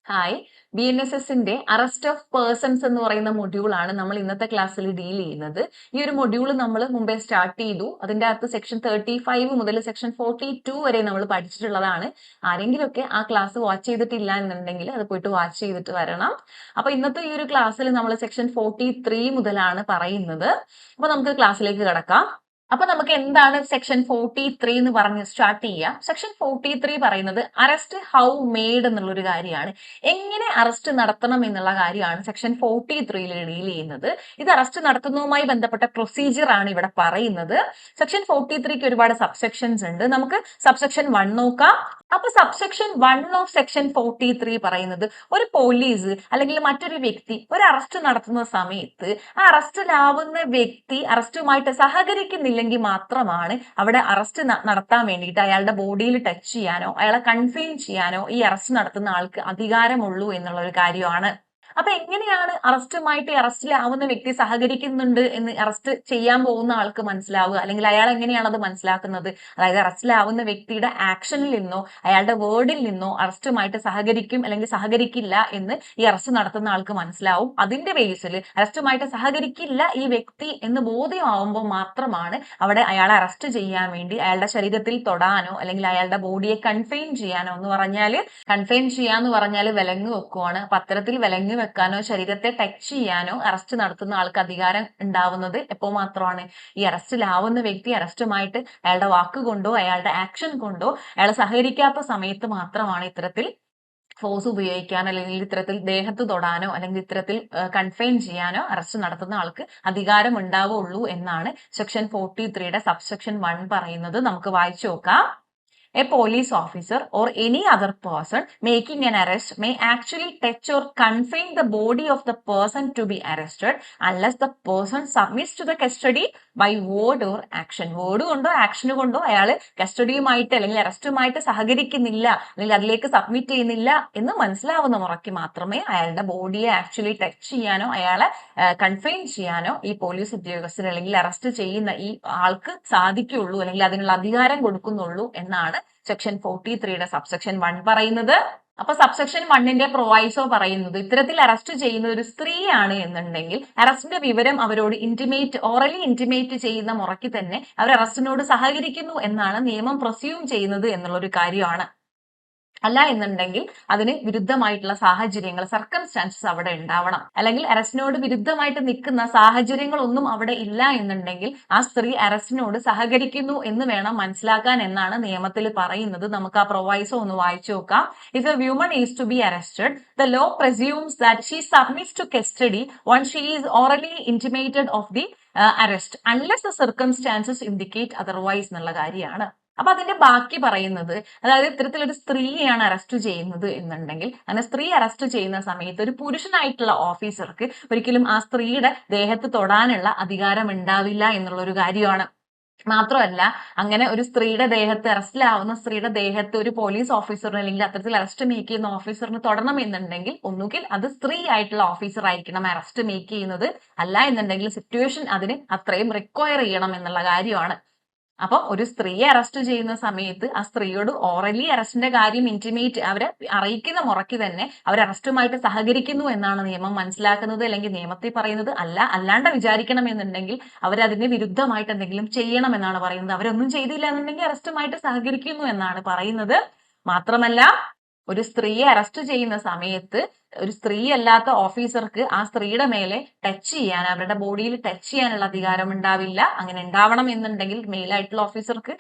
Hi. BNSSന്റെ arrest of persons എന്ന് പറയുന്ന മൊഡ്യൂളാണ് നമ്മൾ ഇന്നത്തെ ക്ലാസ്സിൽ ഡീൽ ചെയ്യുന്നത്. ഈ ഒരു മൊഡ്യൂൾ നമ്മൾ മുമ്പേ സ്റ്റാർട്ട് ചെയ്തു. അതിന്റെ അകത്ത് സെക്ഷൻ 35 മുതൽ സെക്ഷൻ 42 വരെ നമ്മൾ പഠിച്ചിട്ടുള്ളതാണ്. ആരെങ്കിലുമൊക്കെ ആ ക്ലാസ് വാച്ച് ചെയ്തിട്ടില്ല എന്നുണ്ടെങ്കിൽ അത് പോയിട്ട് വാച്ച് ചെയ്തിട്ട് വരണം. അപ്പൊ ഇന്നത്തെ ഈ ഒരു ക്ലാസ്സിൽ നമ്മൾ സെക്ഷൻ 43 മുതലാണ് പറയുന്നത്. അപ്പൊ നമുക്ക് ക്ലാസ്സിലേക്ക് കടക്കാം. അപ്പൊ നമുക്ക് എന്താണ് സെക്ഷൻ 43 എന്ന് പറഞ്ഞ് സ്റ്റാർട്ട് ചെയ്യാം. സെക്ഷൻ 43 പറയുന്നത് അറസ്റ്റ് ഹൗ മെയ്ഡ് എന്നുള്ളൊരു കാര്യമാണ്. എങ്ങനെ അറസ്റ്റ് നടത്തണം എന്നുള്ള കാര്യമാണ് സെക്ഷൻ 43 ഡീൽ ചെയ്യുന്നത്. ഇത് അറസ്റ്റ് നടത്തുന്നതുമായി ബന്ധപ്പെട്ട പ്രൊസീജിയർ ആണ് ഇവിടെ പറയുന്നത്. സെക്ഷൻ 43ക്ക് ഒരുപാട് സബ്സെക്ഷൻസ് ഉണ്ട്. നമുക്ക് സബ്സെക്ഷൻ 1 നോക്കാം. അപ്പൊ സബ്സെക്ഷൻ 1 ഓഫ് സെക്ഷൻ 43 പറയുന്നത് ഒരു പോലീസ് അല്ലെങ്കിൽ മറ്റൊരു വ്യക്തി ഒരു അറസ്റ്റ് നടത്തുന്ന സമയത്ത് ആ അറസ്റ്റിലാവുന്ന വ്യക്തി അറസ്റ്റുമായിട്ട് സഹകരിക്കുന്നില്ലെങ്കിൽ മാത്രമാണ് അവിടെ അറസ്റ്റ് നടത്താൻ വേണ്ടിയിട്ട് അയാളുടെ ബോഡിയിൽ ടച്ച് ചെയ്യാനോ അയാളെ കൺഫൈൻ ചെയ്യാനോ ഈ അറസ്റ്റ് നടത്തുന്ന ആൾക്ക് അധികാരമുള്ളൂ എന്നുള്ള ഒരു കാര്യമാണ്. അപ്പൊ എങ്ങനെയാണ് അറസ്റ്റിലാവുന്ന വ്യക്തി സഹകരിക്കുന്നുണ്ട് എന്ന് അറസ്റ്റ് ചെയ്യാൻ പോകുന്ന ആൾക്ക് മനസ്സിലാവുക, അല്ലെങ്കിൽ അയാൾ എങ്ങനെയാണ് അത് മനസ്സിലാക്കുന്നത്? അതായത് അറസ്റ്റിലാവുന്ന വ്യക്തിയുടെ ആക്ഷനിൽ നിന്നോ അയാളുടെ വേർഡിൽ നിന്നോ അറസ്റ്റുമായിട്ട് സഹകരിക്കും അല്ലെങ്കിൽ സഹകരിക്കില്ല എന്ന് ഈ അറസ്റ്റ് നടത്തുന്ന ആൾക്ക് മനസ്സിലാവും. അതിന്റെ ബേസിൽ അറസ്റ്റുമായിട്ട് സഹകരിക്കില്ല ഈ വ്യക്തി എന്ന് ബോധ്യമാവുമ്പോൾ മാത്രമാണ് അവിടെ അയാളെ അറസ്റ്റ് ചെയ്യാൻ വേണ്ടി അയാളുടെ ശരീരത്തിൽ തൊടാനോ അല്ലെങ്കിൽ അയാളുടെ ബോഡിയെ കൺഫൈൻ ചെയ്യാനോ എന്ന് പറഞ്ഞാൽ കൺഫൈൻ ചെയ്യാന്ന് പറഞ്ഞാൽ വിലങ്ങ് വെക്കുവാണ്. അപ്പൊ അത്തരത്തിൽ വിലങ്ങ് വെക്കാനോ ശരീരത്തെ ടച്ച് ചെയ്യാനോ അറസ്റ്റ് നടത്തുന്ന ആൾക്ക് അധികാരം ഉണ്ടാവുന്നത് എപ്പോ മാത്രമാണ്? ഈ അറസ്റ്റിലാവുന്ന വ്യക്തി അറസ്റ്റുമായിട്ട് അയാളുടെ വാക്കുകൊണ്ടോ അയാളുടെ ആക്ഷൻ കൊണ്ടോ അയാൾ സഹകരിക്കാത്ത സമയത്ത് മാത്രമാണ് ഇത്തരത്തിൽ ഫോഴ്സ് ഉപയോഗിക്കാനോ അല്ലെങ്കിൽ ഇത്തരത്തിൽ ദേഹത്ത് തൊടാനോ അല്ലെങ്കിൽ ഇത്തരത്തിൽ കൺഫൈൻ ചെയ്യാനോ അറസ്റ്റ് നടത്തുന്ന ആൾക്ക് അധികാരം ഉണ്ടാവുള്ളൂ എന്നാണ് സെക്ഷൻ 43യുടെ സബ്സെക്ഷൻ 1 പറയുന്നത്. നമുക്ക് വായിച്ചു നോക്കാം. A police officer or any other person making an arrest may actually touch or confine the body of the person to be arrested unless the person submits to the custody by word or action. Word കൊണ്ടോ action കൊണ്ടോ അയാൾ കസ്റ്റഡിയുമായിട്ട് അല്ലെങ്കിൽ അറസ്റ്റുമായിട്ട് സഹകരിക്കുന്നില്ല അല്ലെങ്കിൽ അതിലേക്ക് submit ചെയ്യുന്നില്ല എന്ന് മനസ്സിലാവുന്ന മുറയ്ക്ക് മാത്രമേ അയാളുടെ ബോഡിയെ ആക്ച്വലി ടച്ച് ചെയ്യാനോ അയാളെ കൺഫൈൻ ചെയ്യാനോ ഈ പോലീസ് ഉദ്യോഗസ്ഥന് അല്ലെങ്കിൽ അറസ്റ്റ് ചെയ്യുന്ന ഈ ആൾക്ക് സാധിക്കുള്ളൂ അല്ലെങ്കിൽ അതിനുള്ള അധികാരം കൊടുക്കുന്നുള്ളൂ എന്നാണ് സെക്ഷൻ 43യുടെ സബ്സെക്ഷൻ 1 പറയുന്നത്. അപ്പൊ സബ്സെക്ഷൻ 1ന്റെ പ്രൊവൈസോ പറയുന്നത് ഇത്തരത്തിൽ അറസ്റ്റ് ചെയ്യുന്ന ഒരു സ്ത്രീയാണ് എന്നുണ്ടെങ്കിൽ അറസ്റ്റിന്റെ വിവരം അവരോട് ഓറലി ഇന്റിമേറ്റ് ചെയ്യുന്ന മുറയ്ക്ക് തന്നെ അവർ അറസ്റ്റിനോട് സഹകരിക്കുന്നു എന്നാണ് നിയമം പ്രൊസ്യൂം ചെയ്യുന്നത് എന്നുള്ള ഒരു കാര്യമാണ്. അല്ല എന്നുണ്ടെങ്കിൽ അതിന് വിരുദ്ധമായിട്ടുള്ള സാഹചര്യങ്ങൾ സർക്കംസ്റ്റാൻസസ് അവിടെ ഉണ്ടാവണം. അല്ലെങ്കിൽ അറസ്റ്റിനോട് വിരുദ്ധമായിട്ട് നിൽക്കുന്ന സാഹചര്യങ്ങളൊന്നും അവിടെ ഇല്ല എന്നുണ്ടെങ്കിൽ ആ സ്ത്രീ അറസ്റ്റിനോട് സഹകരിക്കുന്നു എന്ന് വേണം മനസ്സിലാക്കാൻ എന്നാണ് നിയമത്തിൽ പറയുന്നത്. നമുക്ക് ആ പ്രൊവൈസോ ഒന്ന് വായിച്ചു നോക്കാം. If a woman is to be arrested the law presumes that she submits to custody once she is orally intimated of the arrest unless the circumstances indicate otherwise എന്നുള്ള കാര്യമാണ്. അപ്പൊ അതിന്റെ ബാക്കി പറയുന്നത്, അതായത് ഇത്തരത്തിലൊരു സ്ത്രീയെയാണ് അറസ്റ്റ് ചെയ്യുന്നത് എന്നുണ്ടെങ്കിൽ അങ്ങനെ സ്ത്രീ അറസ്റ്റ് ചെയ്യുന്ന സമയത്ത് ഒരു പുരുഷനായിട്ടുള്ള ഓഫീസർക്ക് ഒരിക്കലും ആ സ്ത്രീയുടെ ദേഹത്ത് തൊടാനുള്ള അധികാരം ഉണ്ടാവില്ല എന്നുള്ള ഒരു കാര്യമാണ്. മാത്രമല്ല അങ്ങനെ ഒരു സ്ത്രീയുടെ ദേഹത്ത് അറസ്റ്റിലാവുന്ന സ്ത്രീയുടെ ദേഹത്ത് ഒരു പോലീസ് ഓഫീസറിന് അല്ലെങ്കിൽ അത്തരത്തിൽ അറസ്റ്റ് മേക്ക് ചെയ്യുന്ന ഓഫീസറിന് തൊടണം എന്നുണ്ടെങ്കിൽ ഒന്നുകിൽ അത് സ്ത്രീ ആയിട്ടുള്ള ഓഫീസർ ആയിരിക്കണം അറസ്റ്റ് മേക്ക് ചെയ്യുന്നത്, അല്ല എന്നുണ്ടെങ്കിൽ സിറ്റുവേഷൻ അതിന് അത്രയും റിക്വയർ ചെയ്യണം എന്നുള്ള കാര്യമാണ്. അപ്പൊ ഒരു സ്ത്രീയെ അറസ്റ്റ് ചെയ്യുന്ന സമയത്ത് ആ സ്ത്രീയോട് ഓറലി അറസ്റ്റിന്റെ കാര്യം അവരെ അറിയിക്കുന്ന മുറയ്ക്ക് തന്നെ അവർ അറസ്റ്റുമായിട്ട് സഹകരിക്കുന്നു എന്നാണ് നിയമം മനസ്സിലാക്കുന്നത് അല്ലെങ്കിൽ നിയമത്തിൽ പറയുന്നത്. അല്ലാണ്ട് വിചാരിക്കണം എന്നുണ്ടെങ്കിൽ അവരതിന് വിരുദ്ധമായിട്ട് എന്തെങ്കിലും ചെയ്യണം എന്നാണ് പറയുന്നത്. അവരൊന്നും ചെയ്തില്ല എന്നുണ്ടെങ്കിൽ അറസ്റ്റുമായിട്ട് സഹകരിക്കുന്നു എന്നാണ് പറയുന്നത്. മാത്രമല്ല ഒരു സ്ത്രീയെ അറസ്റ്റ് ചെയ്യുന്ന സമയത്ത് ഒരു സ്ത്രീ അല്ലാത്ത ഓഫീസർക്ക് ആ സ്ത്രീയുടെ മേലെ ടച്ച് ചെയ്യാൻ അവരുടെ ബോഡിയിൽ ടച്ച് ചെയ്യാനുള്ള അധികാരം ഉണ്ടാവില്ല. അങ്ങനെ ഉണ്ടാവണം എന്നുണ്ടെങ്കിൽ മെയിലായിട്ടുള്ള ഓഫീസർക്ക്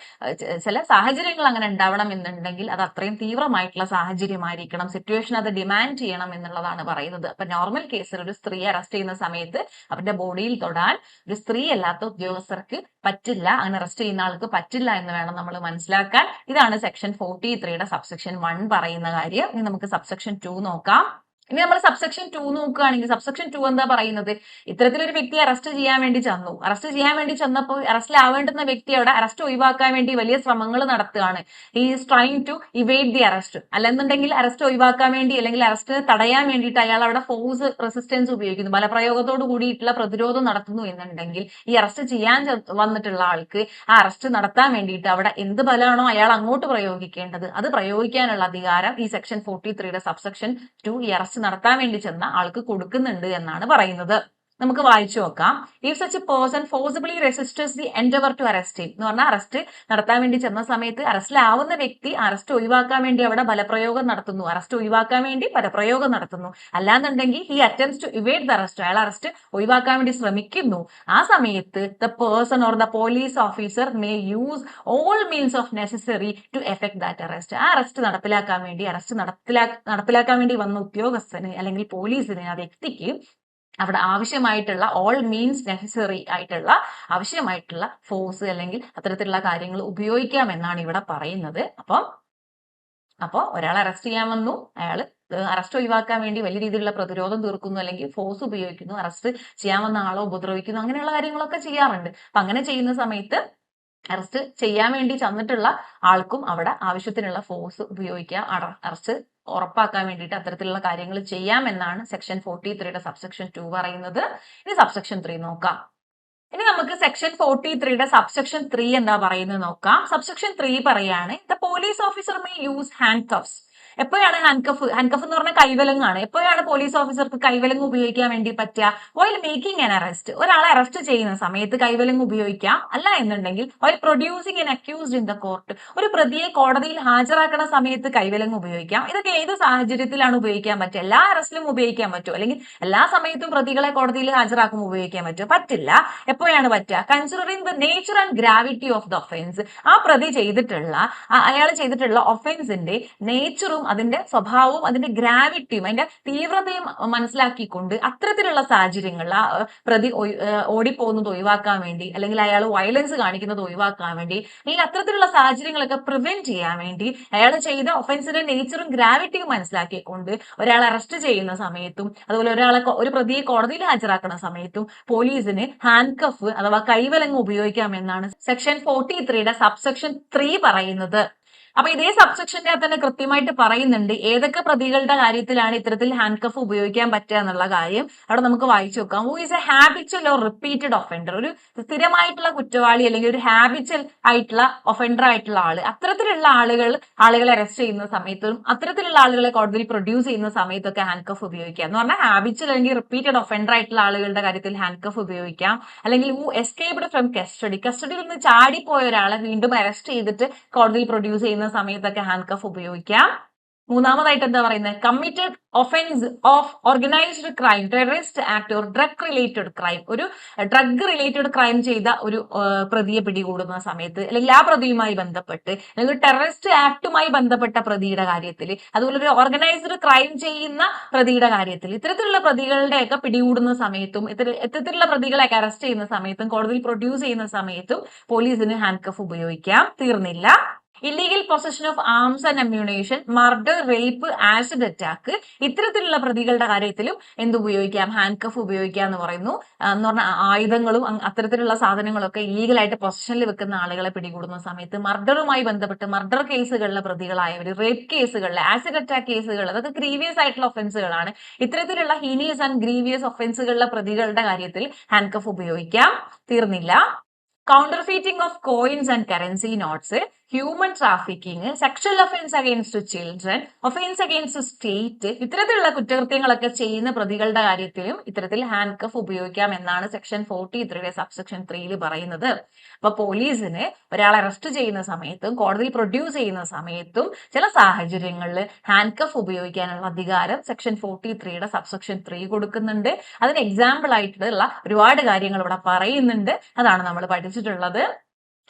ചില സാഹചര്യങ്ങൾ അങ്ങനെ ഉണ്ടാവണം എന്നുണ്ടെങ്കിൽ അത് അത്രയും തീവ്രമായിട്ടുള്ള സാഹചര്യമായിരിക്കണം, സിറ്റുവേഷൻ അത് ഡിമാൻഡ് ചെയ്യണം എന്നുള്ളതാണ് പറയുന്നത്. അപ്പൊ നോർമൽ കേസിൽ ഒരു സ്ത്രീയെ അറസ്റ്റ് ചെയ്യുന്ന സമയത്ത് അവരുടെ ബോഡിയിൽ തൊടാൻ ഒരു സ്ത്രീ അല്ലാത്ത ഉദ്യോഗസ്ഥർക്ക് പറ്റില്ല, അങ്ങനെ അറസ്റ്റ് ചെയ്യുന്ന ആൾക്ക് പറ്റില്ല എന്ന് വേണം നമ്മൾ മനസ്സിലാക്കാൻ. ഇതാണ് സെക്ഷൻ 43യുടെ സബ്സെക്ഷൻ 1 പറയുന്ന കാര്യം. ഇനി നമുക്ക് സബ്സെക്ഷൻ 2 നോക്കാം. ഇനി നമ്മൾ സബ്സെക്ഷൻ 2 നോക്കുകയാണെങ്കിൽ സബ്സെക്ഷൻ 2 എന്താ പറയുന്നത്? ഇത്തരത്തിലൊരു വ്യക്തിയെ അറസ്റ്റ് ചെയ്യാൻ വേണ്ടി ചെന്നു. അറസ്റ്റ് ചെയ്യാൻ വേണ്ടി ചെന്നപ്പോൾ അറസ്റ്റിലാവേണ്ടുന്ന വ്യക്തി അവിടെ അറസ്റ്റ് ഒഴിവാക്കാൻ വേണ്ടി വലിയ ശ്രമങ്ങൾ നടത്തുകയാണ്. He is trying to evade the arrest. അല്ലെന്നുണ്ടെങ്കിൽ അറസ്റ്റ് ഒഴിവാക്കാൻ വേണ്ടി അല്ലെങ്കിൽ അറസ്റ്റ് തടയാൻ വേണ്ടിയിട്ട് അയാൾ അവിടെ ഫോഴ്സ് റെസിസ്റ്റൻസ് ഉപയോഗിക്കുന്നു, ബലപ്രയോഗത്തോട് കൂടിയിട്ടുള്ള പ്രതിരോധം നടത്തുന്നു എന്നുണ്ടെങ്കിൽ ഈ അറസ്റ്റ് ചെയ്യാൻ വന്നിട്ടുള്ള ആൾക്ക് ആ അറസ്റ്റ് നടത്താൻ വേണ്ടിയിട്ട് അവിടെ എന്ത് ബലമാണോ അയാൾ അങ്ങോട്ട് പ്രയോഗിക്കേണ്ടത് അത് പ്രയോഗിക്കാനുള്ള അധികാരം ഈ സെക്ഷൻ 43യുടെ സബ്സെക്ഷൻ 2 ഈ അറസ്റ്റ് നടത്താൻ വേണ്ടി ചെന്ന ആൾക്ക് കൊടുക്കുന്നുണ്ട് എന്നാണ് പറയുന്നത്. നമുക്ക് വായിച്ചു നോക്കാം. If such a person forcibly resists the endeavour to arrest him എന്ന് പറഞ്ഞാൽ അറസ്റ്റ് നടത്താൻ വേണ്ടി ചെന്ന സമയത്ത് അറസ്റ്റിലാവുന്ന വ്യക്തി അറസ്റ്റ് ഒഴിവാക്കാൻ വേണ്ടി അവിടെ ബലപ്രയോഗം നടത്തുന്നു, അറസ്റ്റ് ഒഴിവാക്കാൻ വേണ്ടി ബലപ്രയോഗം നടത്തുന്നു. അല്ലാന്നുണ്ടെങ്കിൽ he attempts to evade the arrest, അയാൾ അറസ്റ്റ് ഒഴിവാക്കാൻ വേണ്ടി ശ്രമിക്കുന്നു. ആ സമയത്ത് the person or the police officer may use all means of necessary to effect that arrest. ആ അറസ്റ്റ് നടപ്പിലാക്കാൻ വേണ്ടി വന്ന ഉദ്യോഗസ്ഥന് അല്ലെങ്കിൽ പോലീസിന് ആ വ്യക്തിക്ക് അവിടെ ആവശ്യമായിട്ടുള്ള ഓൾ മീൻസ് നെസസറി ആയിട്ടുള്ള ആവശ്യമായിട്ടുള്ള ഫോഴ്സ് അല്ലെങ്കിൽ അത്തരത്തിലുള്ള കാര്യങ്ങൾ ഉപയോഗിക്കാം എന്നാണ് ഇവിടെ പറയുന്നത്. അപ്പൊ ഒരാളെ അറസ്റ്റ് ചെയ്യാൻ വന്നു, അയാൾ അറസ്റ്റ് ഒഴിവാക്കാൻ വേണ്ടി വലിയ രീതിയിലുള്ള പ്രതിരോധം തീർക്കുന്നു അല്ലെങ്കിൽ ഫോഴ്സ് ഉപയോഗിക്കുന്നു, അറസ്റ്റ് ചെയ്യാൻ വന്ന ആളെ ഉപദ്രവിക്കുന്നു, അങ്ങനെയുള്ള കാര്യങ്ങളൊക്കെ ചെയ്യാറുണ്ട്. അപ്പൊ അങ്ങനെ ചെയ്യുന്ന സമയത്ത് അറസ്റ്റ് ചെയ്യാൻ വേണ്ടി ചെന്നിട്ടുള്ള ആൾക്കും അവിടെ ആവശ്യത്തിനുള്ള ഫോഴ്സ് ഉപയോഗിക്കാം, അറസ്റ്റ് ഉറപ്പാക്കാൻ വേണ്ടിയിട്ട് അത്തരത്തിലുള്ള കാര്യങ്ങൾ ചെയ്യാമെന്നാണ് സെക്ഷൻ 43യുടെ സബ്സെക്ഷൻ 2 പറയുന്നത്. ഇനി സബ്സെക്ഷൻ 3 നോക്കാം. ഇനി നമുക്ക് സെക്ഷൻ 43യുടെ സബ്സെക്ഷൻ 3 എന്താ പറയുന്നത് നോക്കാം. സബ്സെക്ഷൻ 3 പറയാണ് the police officer may use hand coughs. എപ്പോഴാണ് ഹാൻഡ് കഫ് എന്ന് പറഞ്ഞാൽ കൈവലങ്ങാണ്. എപ്പോഴാണ് പോലീസ് ഓഫീസർക്ക് കൈവലങ്ങ് ഉപയോഗിക്കാൻ വേണ്ടി പറ്റുക? വൈൽ മേക്കിംഗ് ആൻ അറസ്റ്റ്, ഒരാളെ അറസ്റ്റ് ചെയ്യുന്ന സമയത്ത് കൈവലങ്ങ് ഉപയോഗിക്കാം. അല്ല എന്നുണ്ടെങ്കിൽ while producing an accused in the court, ഒരു പ്രതിയെ കോടതിയിൽ ഹാജരാക്കുന്ന സമയത്ത് കൈവലങ്ങ് ഉപയോഗിക്കാം. ഇതൊക്കെ ഏത് സാഹചര്യത്തിലാണ് ഉപയോഗിക്കാൻ പറ്റുക? എല്ലാ അറസ്റ്റിലും ഉപയോഗിക്കാൻ പറ്റുമോ? അല്ലെങ്കിൽ എല്ലാ സമയത്തും പ്രതികളെ കോടതിയിൽ ഹാജരാക്കുമ്പോൾ ഉപയോഗിക്കാൻ പറ്റുമോ? പറ്റില്ല. എപ്പോഴാണ് പറ്റുക? Considering the nature and gravity of the offence, ആ പ്രതി അയാൾ ചെയ്തിട്ടുള്ള ഒഫൻസിന്റെ നേച്ചറും അതിന്റെ സ്വഭാവവും അതിന്റെ ഗ്രാവിറ്റിയും അതിന്റെ തീവ്രതയും മനസ്സിലാക്കിക്കൊണ്ട് അത്തരത്തിലുള്ള സാഹചര്യങ്ങളിൽ ആ പ്രതി ഓടിപ്പോകുന്നത് ഒഴിവാക്കാൻ വേണ്ടി അല്ലെങ്കിൽ അയാൾ വയലൻസ് കാണിക്കുന്നത് ഒഴിവാക്കാൻ വേണ്ടി അല്ലെങ്കിൽ അത്തരത്തിലുള്ള സാഹചര്യങ്ങളൊക്കെ പ്രിവെന്റ് ചെയ്യാൻ വേണ്ടി അയാൾ ചെയ്ത ഒഫൻസിന്റെ നേച്ചറും ഗ്രാവിറ്റിയും മനസ്സിലാക്കിക്കൊണ്ട് ഒരാളെ അറസ്റ്റ് ചെയ്യുന്ന സമയത്തും അതുപോലെ ഒരു പ്രതിയെ കോടതിയിൽ ഹാജരാക്കുന്ന സമയത്തും പോലീസിന് ഹാൻഡ് കഫ് അഥവാ കൈവലങ്ങ് ഉപയോഗിക്കാമെന്നാണ് സെക്ഷൻ 43യുടെ സബ്സെക്ഷൻ 3 പറയുന്നത്. അപ്പൊ ഇതേ സബ്സെക്ഷന്റെ തന്നെ കൃത്യമായിട്ട് പറയുന്നുണ്ട് ഏതൊക്കെ പ്രതികളുടെ കാര്യത്തിലാണ് ഇത്തരത്തിൽ ഹാൻഡ് കഫ് ഉപയോഗിക്കാൻ പറ്റുക എന്നുള്ള കാര്യം. അവിടെ നമുക്ക് വായിച്ചു നോക്കാം. Who is A habitual or repeated offender, ഒരു സ്ഥിരമായിട്ടുള്ള കുറ്റവാളി അല്ലെങ്കിൽ ഒരു ഹാബിച്വൽ ആയിട്ടുള്ള ഒഫൻഡർ ആയിട്ടുള്ള ആള്. അത്തരത്തിലുള്ള ആളുകളെ അറസ്റ്റ് ചെയ്യുന്ന സമയത്തും അത്തരത്തിലുള്ള ആളുകളെ കോടതിയിൽ പ്രൊഡ്യൂസ് ചെയ്യുന്ന സമയത്തൊക്കെ ഹാൻഡ് കഫ് ഉപയോഗിക്കാം. എന്ന് പറഞ്ഞാൽ ഹാബിച്വൽ അല്ലെങ്കിൽ റിപ്പീറ്റഡ് ഒഫൻഡർ ആയിട്ടുള്ള ആളുകളുടെ കാര്യത്തിൽ ഹാൻഡ് കഫ് ഉപയോഗിക്കാം. അല്ലെങ്കിൽ ഹു എസ്കേപ്ഡ് ഫ്രം കസ്റ്റഡിയിൽ നിന്ന് ചാടിപ്പോയ ഒരാളെ വീണ്ടും അറസ്റ്റ് ചെയ്തിട്ട് കോടതിയിൽ പ്രൊഡ്യൂസ് ചെയ്യുന്ന സമയത്തൊക്കെ ഹാൻഡ് കഫ് ഉപയോഗിക്കാം. മൂന്നാമതായിട്ട് എന്താ പറയുന്നത്? Committed offence of organised crime, terrorist act or drug related crime, ഒരു ഡ്രഗ് റിലേറ്റഡ് ക്രൈം ചെയ്ത ഒരു പ്രതിയെ പിടികൂടുന്ന സമയത്ത് അല്ലെങ്കിൽ ആ പ്രതിയുമായി ബന്ധപ്പെട്ട് അല്ലെങ്കിൽ ടെററിസ്റ്റ് ആക്ടുമായി ബന്ധപ്പെട്ട പ്രതിയുടെ കാര്യത്തിൽ അതുപോലെ ഒരു ഓർഗനൈസ്ഡ് ക്രൈം ചെയ്യുന്ന പ്രതിയുടെ കാര്യത്തിൽ ഇത്തരത്തിലുള്ള പ്രതികളുടെയൊക്കെ പിടികൂടുന്ന സമയത്തും ഇത്തരത്തിലുള്ള പ്രതികളെയൊക്കെ അറസ്റ്റ് ചെയ്യുന്ന സമയത്തും കോടതിയിൽ പ്രൊഡ്യൂസ് ചെയ്യുന്ന സമയത്തും പോലീസിന് ഹാൻഡ് കഫ് ഉപയോഗിക്കാം. തീർന്നില്ല. Illegal possession of arms and ammunition, murder, rape, acid attack, ഇത്തരത്തിലുള്ള പ്രതികളുടെ കാര്യത്തിലും എന്ത് ഉപയോഗിക്കാം? ഹാൻഡ് കഫ് ഉപയോഗിക്കാം എന്ന് പറയുന്നു. എന്ന് പറഞ്ഞാൽ ആയുധങ്ങളും അത്തരത്തിലുള്ള സാധനങ്ങളൊക്കെ ഇല്ലീഗലായിട്ട് പൊസഷനിൽ വെക്കുന്ന ആളുകളെ പിടികൂടുന്ന സമയത്ത്, മർഡറുമായി ബന്ധപ്പെട്ട് മർഡർ കേസുകളിലെ പ്രതികളായവർ, റേപ്പ് കേസുകളിലെ, ആസിഡ് അറ്റാക്ക് കേസുകൾ, അതൊക്കെ ഗ്രീവിയസ് ആയിട്ടുള്ള ഒഫൻസുകളാണ്. ഇത്തരത്തിലുള്ള ഹീനിയസ് ആൻഡ് ഗ്രീവിയസ് ഒഫൻസുകളിലെ പ്രതികളുടെ കാര്യത്തിൽ ഹാൻഡ് കഫ് ഉപയോഗിക്കാം. തീർന്നില്ല. Counterfeiting of coins and currency notes, human trafficking, sexual offence against children, offence against state, ഇത്തരത്തിലുള്ള കുറ്റകൃത്യങ്ങളൊക്കെ ചെയ്യുന്ന പ്രതികളുടെ കാര്യത്തിലും ഇത്തരത്തിൽ ഹാൻഡ് കഫ് ഉപയോഗിക്കാം എന്നാണ് സെക്ഷൻ 43യുടെ സബ്സെക്ഷൻ 3 പറയുന്നത്. അപ്പൊ പോലീസിന് ഒരാളെ അറസ്റ്റ് ചെയ്യുന്ന സമയത്തും കോടതിയിൽ പ്രൊഡ്യൂസ് ചെയ്യുന്ന സമയത്തും ചില സാഹചര്യങ്ങളിൽ ഹാൻഡ് കഫ് ഉപയോഗിക്കാനുള്ള അധികാരം സെക്ഷൻ 43യുടെ സബ്സെക്ഷൻ 3 കൊടുക്കുന്നുണ്ട്. അതിന് എക്സാമ്പിൾ ആയിട്ടുള്ള ഒരുപാട് കാര്യങ്ങൾ ഇവിടെ പറയുന്നുണ്ട്. അതാണ് നമ്മൾ പഠിച്ചിട്ടുള്ളത്.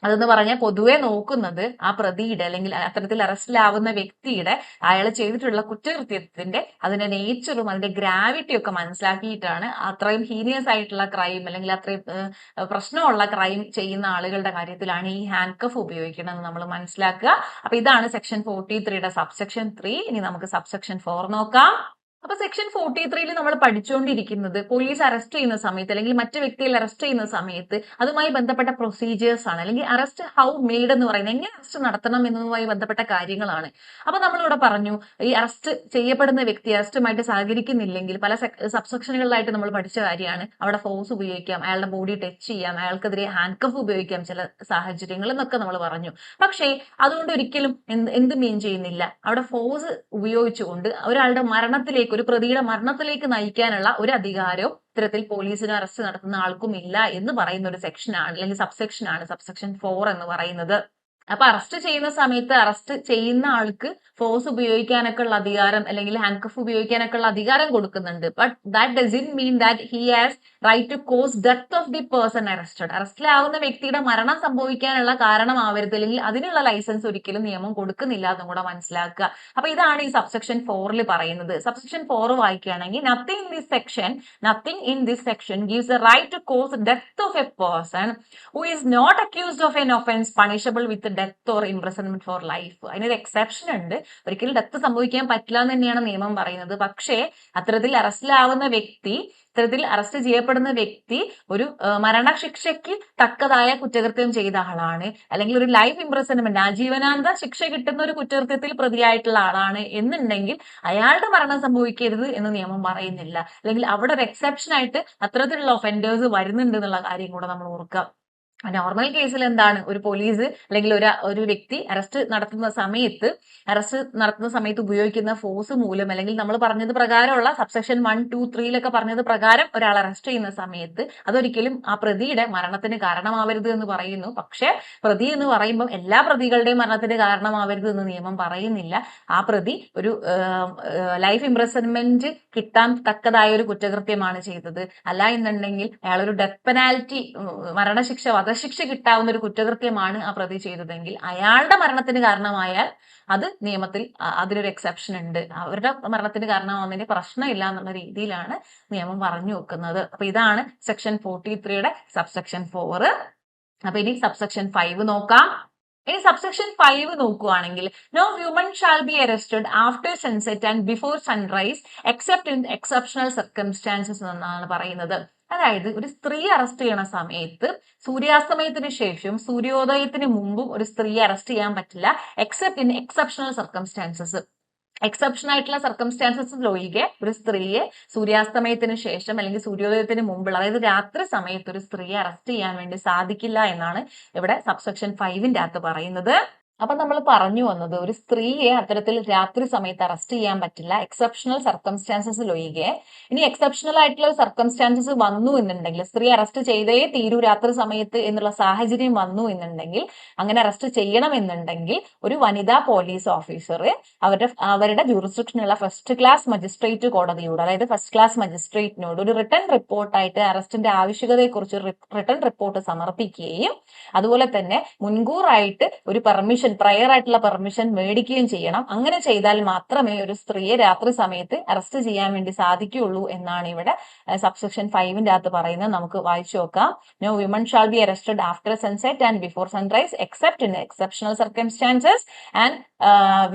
അതെന്ന് പറഞ്ഞാൽ പൊതുവെ നോക്കുന്നത് ആ പ്രതിയുടെ അല്ലെങ്കിൽ അത്തരത്തിൽ അറസ്റ്റിലാവുന്ന വ്യക്തിയുടെ അയാൾ ചെയ്തിട്ടുള്ള കുറ്റകൃത്യത്തിന്റെ അതിന്റെ നേച്ചറും അതിന്റെ ഗ്രാവിറ്റിയും ഒക്കെ മനസ്സിലാക്കിയിട്ടാണ് അത്രയും ഹീനിയസ് ആയിട്ടുള്ള ക്രൈം അല്ലെങ്കിൽ അത്രയും പ്രശ്നമുള്ള ക്രൈം ചെയ്യുന്ന ആളുകളുടെ കാര്യത്തിലാണ് ഈ ഹാൻഡ് കഫ് ഉപയോഗിക്കണമെന്ന് നമ്മൾ മനസ്സിലാക്കുക. അപ്പൊ ഇതാണ് സെക്ഷൻ 43യുടെ സബ്സെക്ഷൻ 3. ഇനി നമുക്ക് സബ്സെക്ഷൻ 4 നോക്കാം. അപ്പൊ സെക്ഷൻ 43 നമ്മൾ പഠിച്ചുകൊണ്ടിരിക്കുന്നത് പോലീസ് അറസ്റ്റ് ചെയ്യുന്ന സമയത്ത് അല്ലെങ്കിൽ മറ്റു വ്യക്തികൾ അറസ്റ്റ് ചെയ്യുന്ന സമയത്ത് അതുമായി ബന്ധപ്പെട്ട പ്രൊസീജിയേഴ്സ് ആണ്, അല്ലെങ്കിൽ അറസ്റ്റ് ഹൗ മെയ്ഡ് എന്ന് പറയുന്നത് എങ്ങനെ അറസ്റ്റ് നടത്തണം എന്നതുമായി ബന്ധപ്പെട്ട കാര്യങ്ങളാണ്. അപ്പൊ നമ്മളിവിടെ പറഞ്ഞു ഈ അറസ്റ്റ് ചെയ്യപ്പെടുന്ന വ്യക്തി അറസ്റ്റുമായിട്ട് സഹകരിക്കുന്നില്ലെങ്കിൽ പല സബ്സെക്ഷനുകളിലായിട്ട് നമ്മൾ പഠിച്ച കാര്യമാണ്. അവിടെ ഫോഴ്സ് ഉപയോഗിക്കാം, അയാളുടെ ബോഡി ടച്ച് ചെയ്യാം, അയാൾക്കെതിരെ ഹാൻഡ് കഫ് ഉപയോഗിക്കാം ചില സാഹചര്യങ്ങൾ എന്നൊക്കെ നമ്മൾ പറഞ്ഞു. പക്ഷേ അതുകൊണ്ട് ഒരിക്കലും എന്ത് മീൻ ചെയ്യുന്നില്ല, അവിടെ ഫോഴ്സ് ഉപയോഗിച്ചുകൊണ്ട് ഒരാളുടെ മരണത്തിലേക്ക്, ഒരു പ്രതിയുടെ മരണത്തിലേക്ക് നയിക്കാനുള്ള ഒരു അധികാരവും ഇത്തരത്തിൽ പോലീസിന് അറസ്റ്റ് നടത്തുന്ന ആൾക്കും ഇല്ല എന്ന് പറയുന്ന ഒരു സെക്ഷനാണ്, അല്ലെങ്കിൽ സബ്സെക്ഷനാണ് സബ്സെക്ഷൻ 4 എന്ന് പറയുന്നത്. അപ്പൊ അറസ്റ്റ് ചെയ്യുന്ന സമയത്ത് അറസ്റ്റ് ചെയ്യുന്ന ആൾക്ക് ഫോഴ്സ് ഉപയോഗിക്കാനൊക്കെ ഉള്ള അധികാരം അല്ലെങ്കിൽ ഹാൻഡ് കഫ് ഉപയോഗിക്കാനൊക്കെ ഉള്ള അധികാരം കൊടുക്കുന്നുണ്ട്. But that doesn't mean that he has right to cause death of the person arrested. അറസ്റ്റിലാവുന്ന വ്യക്തിയുടെ മരണം സംഭവിക്കാനുള്ള കാരണമാവരുത്, അല്ലെങ്കിൽ അതിനുള്ള ലൈസൻസ് ഒരിക്കലും നിയമം കൊടുക്കുന്നില്ല എന്നും കൂടെ മനസ്സിലാക്കുക. അപ്പൊ ഇതാണ് ഈ സബ്സെക്ഷൻ 4 പറയുന്നത്. സബ്സെക്ഷൻ 4 വായിക്കുകയാണെങ്കിൽ nothing in this section gives a right to cause death of a person who is not accused of an offence punishable with death or imprisonment for life. അതിനൊരു എക്സെപ്ഷൻ ഉണ്ട്. ഒരിക്കലും ഡെത്ത് സംഭവിക്കാൻ പറ്റില്ല എന്ന് തന്നെയാണ് നിയമം പറയുന്നത്. പക്ഷേ അത്തരത്തിൽ അറസ്റ്റ് ചെയ്യപ്പെടുന്ന വ്യക്തി ഒരു മരണശിക്ഷയ്ക്ക് തക്കതായ കുറ്റകൃത്യം ചെയ്ത ആളാണ്, അല്ലെങ്കിൽ ഒരു ലൈഫ് ഇംപ്രിസൺമെന്റ് ആജീവനാന്ത ശിക്ഷ കിട്ടുന്ന ഒരു കുറ്റകൃത്യത്തിൽ പ്രതിയായിട്ടുള്ള ആളാണ് എന്നുണ്ടെങ്കിൽ അയാളുടെ മരണം സംഭവിക്കരുത് എന്ന് നിയമം പറയുന്നില്ല. അല്ലെങ്കിൽ അവിടെ ഒരു എക്സെപ്ഷൻ ആയിട്ട് അത്തരത്തിലുള്ള ഒഫൻഡേഴ്സ് വരുന്നുണ്ട് എന്നുള്ള കാര്യം കൂടെ നമ്മൾ ഓർക്കുക. നോർമൽ കേസിൽ എന്താണ്, ഒരു പോലീസ് അല്ലെങ്കിൽ ഒരു വ്യക്തി അറസ്റ്റ് നടത്തുന്ന സമയത്ത് ഉപയോഗിക്കുന്ന ഫോഴ്സ് മൂലം, അല്ലെങ്കിൽ നമ്മൾ പറഞ്ഞത് പ്രകാരമുള്ള സബ്സെക്ഷൻ 1, 2, 3 പറഞ്ഞത് പ്രകാരം ഒരാൾ അറസ്റ്റ് ചെയ്യുന്ന സമയത്ത് അതൊരിക്കലും ആ പ്രതിയുടെ മരണത്തിന് കാരണമാവരുത് എന്ന് പറയുന്നു. പക്ഷെ പ്രതി എന്ന് പറയുമ്പോൾ എല്ലാ പ്രതികളുടെയും മരണത്തിന് കാരണമാവരുത് എന്ന് നിയമം പറയുന്നില്ല. ആ പ്രതി ഒരു ലൈഫ് ഇംപ്രിസൺമെന്റ് കിട്ടാൻ തക്കതായ ഒരു കുറ്റകൃത്യമാണ് ചെയ്തത്, അല്ല എന്നുണ്ടെങ്കിൽ അയാൾ ഒരു ഡെത്ത് പെനാൽറ്റി, മരണശിക്ഷ, വധശിക്ഷ കിട്ടാവുന്ന ഒരു കുറ്റകൃത്യമാണ് ആ പ്രതി ചെയ്തതെങ്കിൽ അയാളുടെ മരണത്തിന് കാരണമായാൽ അത് നിയമത്തിൽ അതിനൊരു എക്സെപ്ഷൻ ഉണ്ട്. അവരുടെ മരണത്തിന് കാരണമാവുന്നതിന് പ്രശ്നമില്ല എന്നുള്ള രീതിയിലാണ് നിയമം പറഞ്ഞു വെക്കുന്നത്. അപ്പൊ ഇതാണ് സെക്ഷൻ 43 സബ്സെക്ഷൻ 4. അപ്പൊ ഇനി സബ്സെക്ഷൻ 5 നോക്കാം. ഇനി സബ്സെക്ഷൻ 5 നോക്കുകയാണെങ്കിൽ no human shall be arrested after sunset and before sunrise except in exceptional circumstances എന്നാണ് പറയുന്നത്. അതായത് ഒരു സ്ത്രീ അറസ്റ്റ് ചെയ്യണ സമയത്ത് സൂര്യാസ്തമയത്തിന് ശേഷം സൂര്യോദയത്തിന് മുമ്പും ഒരു സ്ത്രീയെ അറസ്റ്റ് ചെയ്യാൻ പറ്റില്ല, except in exceptional circumstances. Exception ആയിട്ടുള്ള സർക്കംസ്റ്റാൻസസിൽ ഒഴികെ ഒരു സ്ത്രീയെ സൂര്യാസ്തമയത്തിന് ശേഷം അല്ലെങ്കിൽ സൂര്യോദയത്തിന് മുമ്പുള്ള, അതായത് രാത്രി സമയത്ത് ഒരു സ്ത്രീയെ അറസ്റ്റ് ചെയ്യാൻ വേണ്ടി സാധിക്കില്ല എന്നാണ് ഇവിടെ സബ്സെക്ഷൻ 5 അകത്ത് പറയുന്നത്. അപ്പൊ നമ്മൾ പറഞ്ഞു വന്നത് ഒരു സ്ത്രീയെ അത്തരത്തിൽ രാത്രി സമയത്ത് അറസ്റ്റ് ചെയ്യാൻ പറ്റില്ല, എക്സെപ്ഷണൽ സർക്കംസ്റ്റാൻസസിൽ ഒഴികെ. ഇനി എക്സെപ്ഷണൽ ആയിട്ടുള്ള സർക്കംസ്റ്റാൻസസ് വന്നു എന്നുണ്ടെങ്കിൽ, സ്ത്രീ അറസ്റ്റ് ചെയ്തേ തീരൂ രാത്രി സമയത്ത് എന്നുള്ള സാഹചര്യം വന്നു എന്നുണ്ടെങ്കിൽ, അങ്ങനെ അറസ്റ്റ് ചെയ്യണമെന്നുണ്ടെങ്കിൽ ഒരു വനിതാ പോലീസ് ഓഫീസർ അവരുടെ ജൂറിസ്ഡിക്ഷനുള്ള ഫസ്റ്റ് ക്ലാസ് മജിസ്ട്രേറ്റ് കോടതിയോട്, അതായത് ഫസ്റ്റ് ക്ലാസ് മജിസ്ട്രേറ്റിനോട് ഒരു റിട്ടേൺ റിപ്പോർട്ടായിട്ട് അറസ്റ്റിന്റെ ആവശ്യകതയെക്കുറിച്ച് റിട്ടേൺ റിപ്പോർട്ട് സമർപ്പിക്കുകയും അതുപോലെ തന്നെ മുൻകൂറായിട്ട് ഒരു പ്രയർ ആയിട്ടുള്ള പെർമിഷൻ മേടിക്കുകയും ചെയ്യണം. അങ്ങനെ ചെയ്താൽ മാത്രമേ ഒരു സ്ത്രീയെ രാത്രി സമയത്ത് അറസ്റ്റ് ചെയ്യാൻ വേണ്ടി സാധിക്കുകയുള്ളൂ എന്നാണ് ഇവിടെ സബ്സെക്ഷൻ 5 അകത്ത് പറയുന്നത്. നമുക്ക് വായിച്ചു നോക്കാം. No women shall be arrested after sunset and before sunrise except in exceptional circumstances and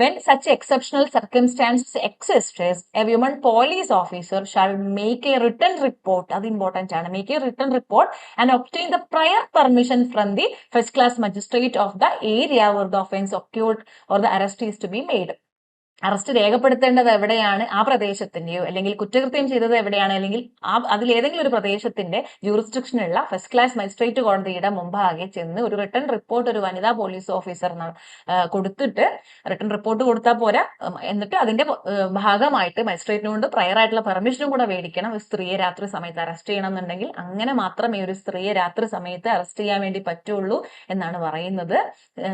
when such exceptional circumstances exist, a woman police officer shall make a written report, അത് important ആണ്, make a written report and obtain the prior permission from the first class magistrate of the area where the offence occurred or the arrest is to be made. Arrest രേഖപ്പെടുത്തേണ്ടത് എവിടെയാണ്, ആ പ്രദേശത്തിന്റെയോ അല്ലെങ്കിൽ കുറ്റകൃത്യം ചെയ്തത് എവിടെയാണ്, അല്ലെങ്കിൽ അതിലേതെങ്കിലും ഒരു പ്രദേശത്തിന്റെ ജൂറിസ്ഡിക്ഷനുള്ള ഫസ്റ്റ് ക്ലാസ് മജിസ്ട്രേറ്റ് കോടതിയുടെ മുമ്പാകെ ചെന്ന് ഒരു റിട്ടേൺ റിപ്പോർട്ട് ഒരു വനിതാ പോലീസ് ഓഫീസർ കൊടുത്തിട്ട്, റിട്ടേൺ റിപ്പോർട്ട് കൊടുത്താൽ പോരാ, എന്നിട്ട് അതിന്റെ ഭാഗമായിട്ട് മജിസ്ട്രേറ്റിനോട് പ്രയർ ആയിട്ടുള്ള പെർമിഷനും കൂടെ മേടിക്കണം ഒരു സ്ത്രീയെ രാത്രി സമയത്ത് അറസ്റ്റ് ചെയ്യണം എന്നുണ്ടെങ്കിൽ. അങ്ങനെ മാത്രമേ ഒരു സ്ത്രീയെ രാത്രി സമയത്ത് അറസ്റ്റ് ചെയ്യാൻ വേണ്ടി പറ്റുള്ളൂ എന്നാണ് പറയുന്നത്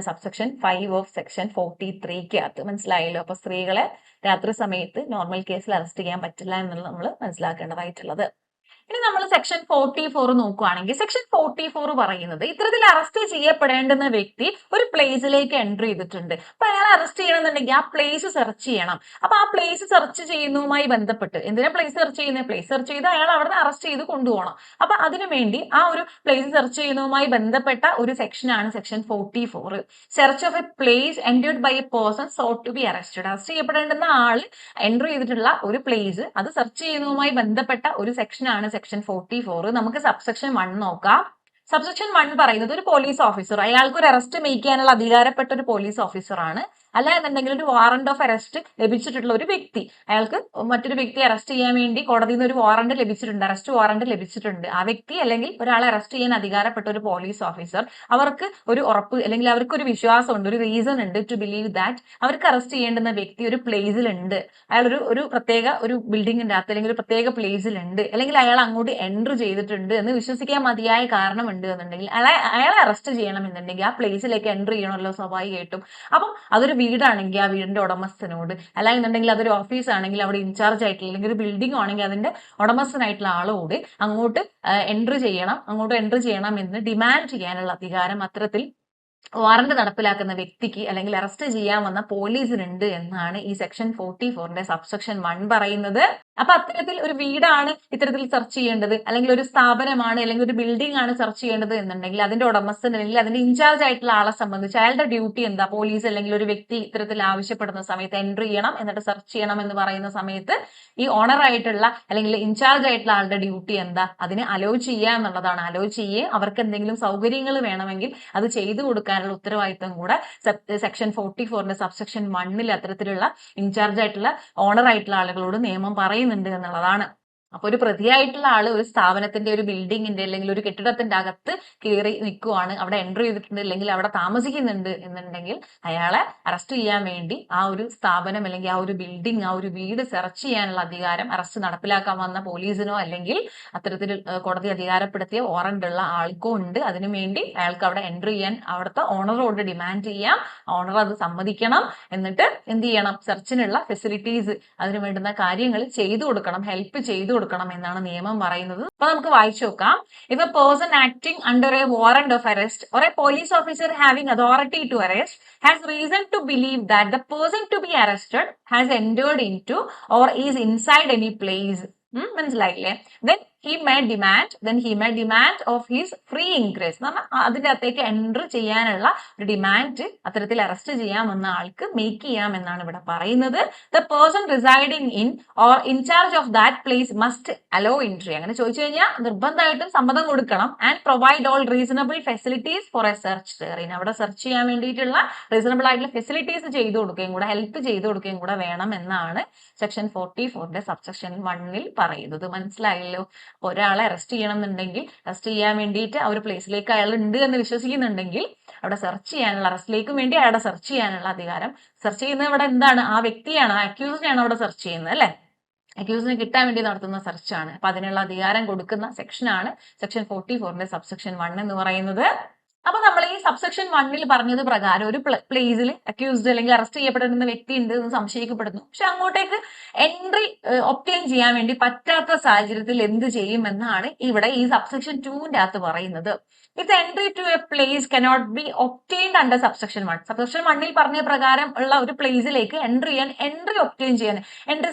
സബ്സെക്ഷൻ 5 ഓഫ് സെക്ഷൻ 43 അകത്ത്. മനസ്സിലായല്ലോ? അപ്പൊ സ്ത്രീകളെ രാത്രി സമയത്ത് നോർമൽ കേസിൽ അറസ്റ്റ് ചെയ്യാൻ പറ്റില്ല എന്നുള്ളത് നമ്മൾ മനസ്സിലാക്കേണ്ടതായിട്ടുള്ളത്. ഇനി നമ്മൾ സെക്ഷൻ 44 നോക്കുകയാണെങ്കിൽ സെക്ഷൻ 44 പറയുന്നത് ഇത്തരത്തിൽ അറസ്റ്റ് ചെയ്യപ്പെടേണ്ടുന്ന വ്യക്തി ഒരു പ്ലേസിലേക്ക് എൻട്രി ചെയ്തിട്ടുണ്ട്. അപ്പൊ അയാളെ അറസ്റ്റ് ചെയ്യണമെന്നുണ്ടെങ്കിൽ ആ പ്ലേസ് സെർച്ച് ചെയ്യണം. അപ്പൊ ആ പ്ലേസ് സെർച്ച് ചെയ്യുന്നതുമായി ബന്ധപ്പെട്ട് എന്തിനാ പ്ലേസ് സെർച്ച് ചെയ്യുന്നത്? പ്ലേസ് സെർച്ച് ചെയ്ത് അയാൾ അവിടെ അറസ്റ്റ് ചെയ്ത് കൊണ്ടുപോകണം. അപ്പൊ അതിനുവേണ്ടി ആ ഒരു പ്ലേസ് സെർച്ച് ചെയ്യുന്നതുമായി ബന്ധപ്പെട്ട ഒരു സെക്ഷനാണ് section 44. Search of a place entered by a person sought to be arrested. Arrest ചെയ്യപ്പെടേണ്ടുന്ന ആൾ എൻട്രി ചെയ്തിട്ടുള്ള ഒരു പ്ലേസ് അത് സെർച്ച് ചെയ്യുന്നതുമായി ബന്ധപ്പെട്ട ഒരു സെക്ഷനാണ് സെക്ഷൻ 44. നമുക്ക് സബ്സെക്ഷൻ 1 നോക്കാം. സബ്സെക്ഷൻ 1 പറയുന്നത് ഒരു പോലീസ് ഓഫീസർ, അയാൾക്ക് ഒരു അറസ്റ്റ് മേക്ക് ചെയ്യാനുള്ള അധികാരപ്പെട്ട ഒരു പോലീസ് ഓഫീസർ ആണ്. അല്ല എന്നുണ്ടെങ്കിൽ ഒരു വാറന്റ് ഓഫ് അറസ്റ്റ് ലഭിച്ചിട്ടുള്ള ഒരു വ്യക്തി, അയാൾക്ക് മറ്റൊരു വ്യക്തി അറസ്റ്റ് ചെയ്യാൻ വേണ്ടി കോടതിയിൽ നിന്ന് ഒരു വാറന്റ് ലഭിച്ചിട്ടുണ്ട്, അറസ്റ്റ് വാറന്റ് ലഭിച്ചിട്ടുണ്ട്. ആ വ്യക്തി അല്ലെങ്കിൽ ഒരാളെ അറസ്റ്റ് ചെയ്യാൻ അധികാരപ്പെട്ട ഒരു പോലീസ് ഓഫീസർ, അവർക്ക് ഒരു ഉറപ്പ് അല്ലെങ്കിൽ അവർക്ക് ഒരു വിശ്വാസമുണ്ട്, ഒരു റീസൺ ഉണ്ട് ടു ബിലീവ് ദാറ്റ് അവർക്ക് അറസ്റ്റ് ചെയ്യേണ്ടുന്ന വ്യക്തി ഒരു പ്ലേസിലുണ്ട്, അയാൾ ഒരു പ്രത്യേക ഒരു ബിൽഡിങ്ങിന്റെ അകത്ത് അല്ലെങ്കിൽ ഒരു പ്രത്യേക പ്ലേസിലുണ്ട്, അല്ലെങ്കിൽ അയാൾ അങ്ങോട്ട് എൻട്രി ചെയ്തിട്ടുണ്ട് എന്ന് വിശ്വസിക്കാൻ മതിയായ കാരണമുണ്ട് എന്നുണ്ടെങ്കിൽ അയാളെ അറസ്റ്റ് ചെയ്യണം എന്നുണ്ടെങ്കിൽ ആ പ്ലേസിലേക്ക് എൻട്രി ചെയ്യണമല്ലോ സ്വാഭാവികമായിട്ടും. അപ്പം അതൊരു വീടാണെങ്കിൽ ആ വീടിന്റെ ഉടമസ്ഥനോട്, അല്ലാന്നുണ്ടെങ്കിൽ അതൊരു ഓഫീസ് ആണെങ്കിൽ അവിടെ ഇൻചാർജ് ആയിട്ടുള്ള അല്ലെങ്കിൽ ഒരു ബിൽഡിംഗ് ആണെങ്കിൽ അതിന്റെ ഉടമസ്ഥനായിട്ടുള്ള ആളോട് അങ്ങോട്ട് എൻട്രി ചെയ്യണം എന്ന് ഡിമാൻഡ് ചെയ്യാനുള്ള അധികാരം അത്തരത്തിൽ വാറന്റ് നടപ്പിലാക്കുന്ന വ്യക്തിക്ക് അല്ലെങ്കിൽ അറസ്റ്റ് ചെയ്യാൻ വന്ന പോലീസിനുണ്ട് എന്നാണ് ഈ സെക്ഷൻ 44ന്റെ സബ്സെക്ഷൻ 1 പറയുന്നത്. അപ്പൊ അത്തരത്തിൽ ഒരു വീടാണ് ഇത്തരത്തിൽ സെർച്ച് ചെയ്യേണ്ടത്, അല്ലെങ്കിൽ ഒരു സ്ഥാപനമാണ് അല്ലെങ്കിൽ ഒരു ബിൽഡിംഗ് ആണ് സെർച്ച് ചെയ്യേണ്ടത് എന്നുണ്ടെങ്കിൽ അതിന്റെ ഉടമസ്ഥൻ അല്ലെങ്കിൽ അതിന്റെ ഇൻചാർജ് ആയിട്ടുള്ള ആളെ സംബന്ധിച്ച് അയാളുടെ ഡ്യൂട്ടി എന്താ? പോലീസ് അല്ലെങ്കിൽ ഒരു വ്യക്തി ഇത്തരത്തിൽ ആവശ്യപ്പെടുന്ന സമയത്ത് എൻട്രി ചെയ്യണം എന്നിട്ട് സെർച്ച് ചെയ്യണം എന്ന് പറയുന്ന സമയത്ത് ഈ ഓണർ ആയിട്ടുള്ള അല്ലെങ്കിൽ ഇൻചാർജ് ആയിട്ടുള്ള ആളുടെ ഡ്യൂട്ടി എന്താ? അതിന് അലോ ചെയ്യുക എന്നുള്ളതാണ്. അലോ ചെയ്യുക, അവർക്ക് എന്തെങ്കിലും സൗകര്യങ്ങൾ വേണമെങ്കിൽ അത് ചെയ്തു കൊടുക്കാനുള്ള ഉത്തരവാദിത്തം കൂടെ സെക്ഷൻ 44ന്റെ സബ്സെക്ഷൻ 1 അത്തരത്തിലുള്ള ഇൻചാർജ് ആയിട്ടുള്ള ഓണർ ആയിട്ടുള്ള ആളുകളോട് നിയമം പറയുന്നുണ്ട് എന്നുള്ളതാണ്. അപ്പൊ ഒരു പ്രതിയായിട്ടുള്ള ആള് ഒരു സ്ഥാപനത്തിന്റെ ഒരു ബിൽഡിങ്ങിന്റെ അല്ലെങ്കിൽ ഒരു കെട്ടിടത്തിന്റെ അകത്ത് കയറി നിൽക്കുവാണ്, അവിടെ എൻട്രി ചെയ്തിട്ടുണ്ട് അല്ലെങ്കിൽ അവിടെ താമസിക്കുന്നുണ്ട് എന്നുണ്ടെങ്കിൽ അയാളെ അറസ്റ്റ് ചെയ്യാൻ വേണ്ടി ആ ഒരു സ്ഥാപനം അല്ലെങ്കിൽ ആ ഒരു ബിൽഡിംഗ് ആ ഒരു വീട് സെർച്ച് ചെയ്യാനുള്ള അധികാരം അറസ്റ്റ് നടപ്പിലാക്കാൻ വന്ന പോലീസിനോ അല്ലെങ്കിൽ അത്തരത്തിൽ കോടതി അധികാരപ്പെടുത്തിയ വാറന്റ് ഉള്ള ആൾക്കോ ഉണ്ട്. അതിനുവേണ്ടി അയാൾക്ക് അവിടെ എൻട്രി ചെയ്യാൻ അവിടുത്തെ ഓണറോട് ഡിമാൻഡ് ചെയ്യാം, ഓണർ അത് സമ്മതിക്കണം, എന്നിട്ട് എന്ത് ചെയ്യണം? സെർച്ചിനുള്ള ഫെസിലിറ്റീസ് അതിന് വേണ്ടുന്ന കാര്യങ്ങൾ ചെയ്തു കൊടുക്കണം, ഹെൽപ്പ് ചെയ്തു കൊടുക്കണം എന്നാണ് നിയമം പറയുന്നത്. അപ്പൊ നമുക്ക് വായിച്ചു നോക്കാം. If a person acting under a warrant of arrest or a police officer having authority to arrest has reason to believe that the person to be arrested has entered into or is inside any place, മനസ്സിലായില്ലേ? then he may demand of his free ingress. അതിന്റെ അകത്തേക്ക് entry ചെയ്യാനുള്ള ഒരു demand അത്തരത്തിൽ arrest ചെയ്യാമെന്ന ആൾക്ക് make ചെയ്യാം എന്നാണ് ഇവിടെ പറയുന്നത്. the person residing in or in charge of that place must allow entry. അങ്ങനെ ചോദിച്ചു കഴിഞ്ഞാൽ നിർബന്ധമായിട്ടും സമ്മതം കൊടുക്കണം. and provide all reasonable facilities for a search therein. അവിടെ സെർച്ച് ചെയ്യാൻ വേണ്ടിയിട്ടുള്ള റീസണബിൾ ആയിട്ടുള്ള ഫെസിലിറ്റീസ് ചെയ്തു കൊടുക്കുകയും കൂടെ ഹെൽപ്പ് ചെയ്തു കൊടുക്കുകയും കൂടെ വേണം എന്നാണ് സെക്ഷൻ 44ന്റെ സബ്സെക്ഷൻ 1 പറയുന്നത്. മനസ്സിലായല്ലോ? ഒരാളെ അറസ്റ്റ് ചെയ്യണം എന്നുണ്ടെങ്കിൽ അറസ്റ്റ് ചെയ്യാൻ വേണ്ടിയിട്ട് ആ ഒരു പ്ലേസിലേക്ക് അയാൾ ഉണ്ട് എന്ന് വിശ്വസിക്കുന്നുണ്ടെങ്കിൽ അവിടെ സെർച്ച് ചെയ്യാനുള്ള അറസ്റ്റിലേക്കും വേണ്ടി അയാളെ സെർച്ച് ചെയ്യാനുള്ള അധികാരം. സെർച്ച് ചെയ്യുന്നത് ഇവിടെ എന്താണ്? ആ വ്യക്തിയാണ്, ആ അക്യൂസിനെയാണ് അവിടെ സെർച്ച് ചെയ്യുന്നത് അല്ലെ? അക്യൂസിനെ കിട്ടാൻ വേണ്ടി നടത്തുന്ന സെർച്ചാണ്. അപ്പൊ അതിനുള്ള അധികാരം കൊടുക്കുന്ന സെക്ഷനാണ് സെക്ഷൻ 44ന്റെ സബ്സെക്ഷൻ 1 എന്ന് പറയുന്നത്. അപ്പൊ നമ്മൾ ഈ സബ്സെക്ഷൻ 1 പറഞ്ഞത് പ്രകാരം ഒരു പ്ലേസിൽ അക്യൂസ്ഡ് അല്ലെങ്കിൽ അറസ്റ്റ് ചെയ്യപ്പെടുന്ന വ്യക്തി ഉണ്ട് എന്ന് സംശയിക്കപ്പെടുന്നു, പക്ഷെ അങ്ങോട്ടേക്ക് എൻട്രി ഒബ്റ്റെയിൻ ചെയ്യാൻ വേണ്ടി പറ്റാത്ത സാഹചര്യത്തിൽ എന്ത് ചെയ്യുമെന്നാണ് ഇവിടെ ഈ സബ്സെക്ഷൻ 2ന്റെ അകത്ത് പറയുന്നത്. If the entry to a place cannot be obtained under subsection 1. Subsection 1 പറഞ്ഞ പ്രകാരം ഉള്ള ഒരു പ്ലേസിലേക്ക് എൻട്രി ഒബ്റ്റെയിൻ ചെയ്യാൻ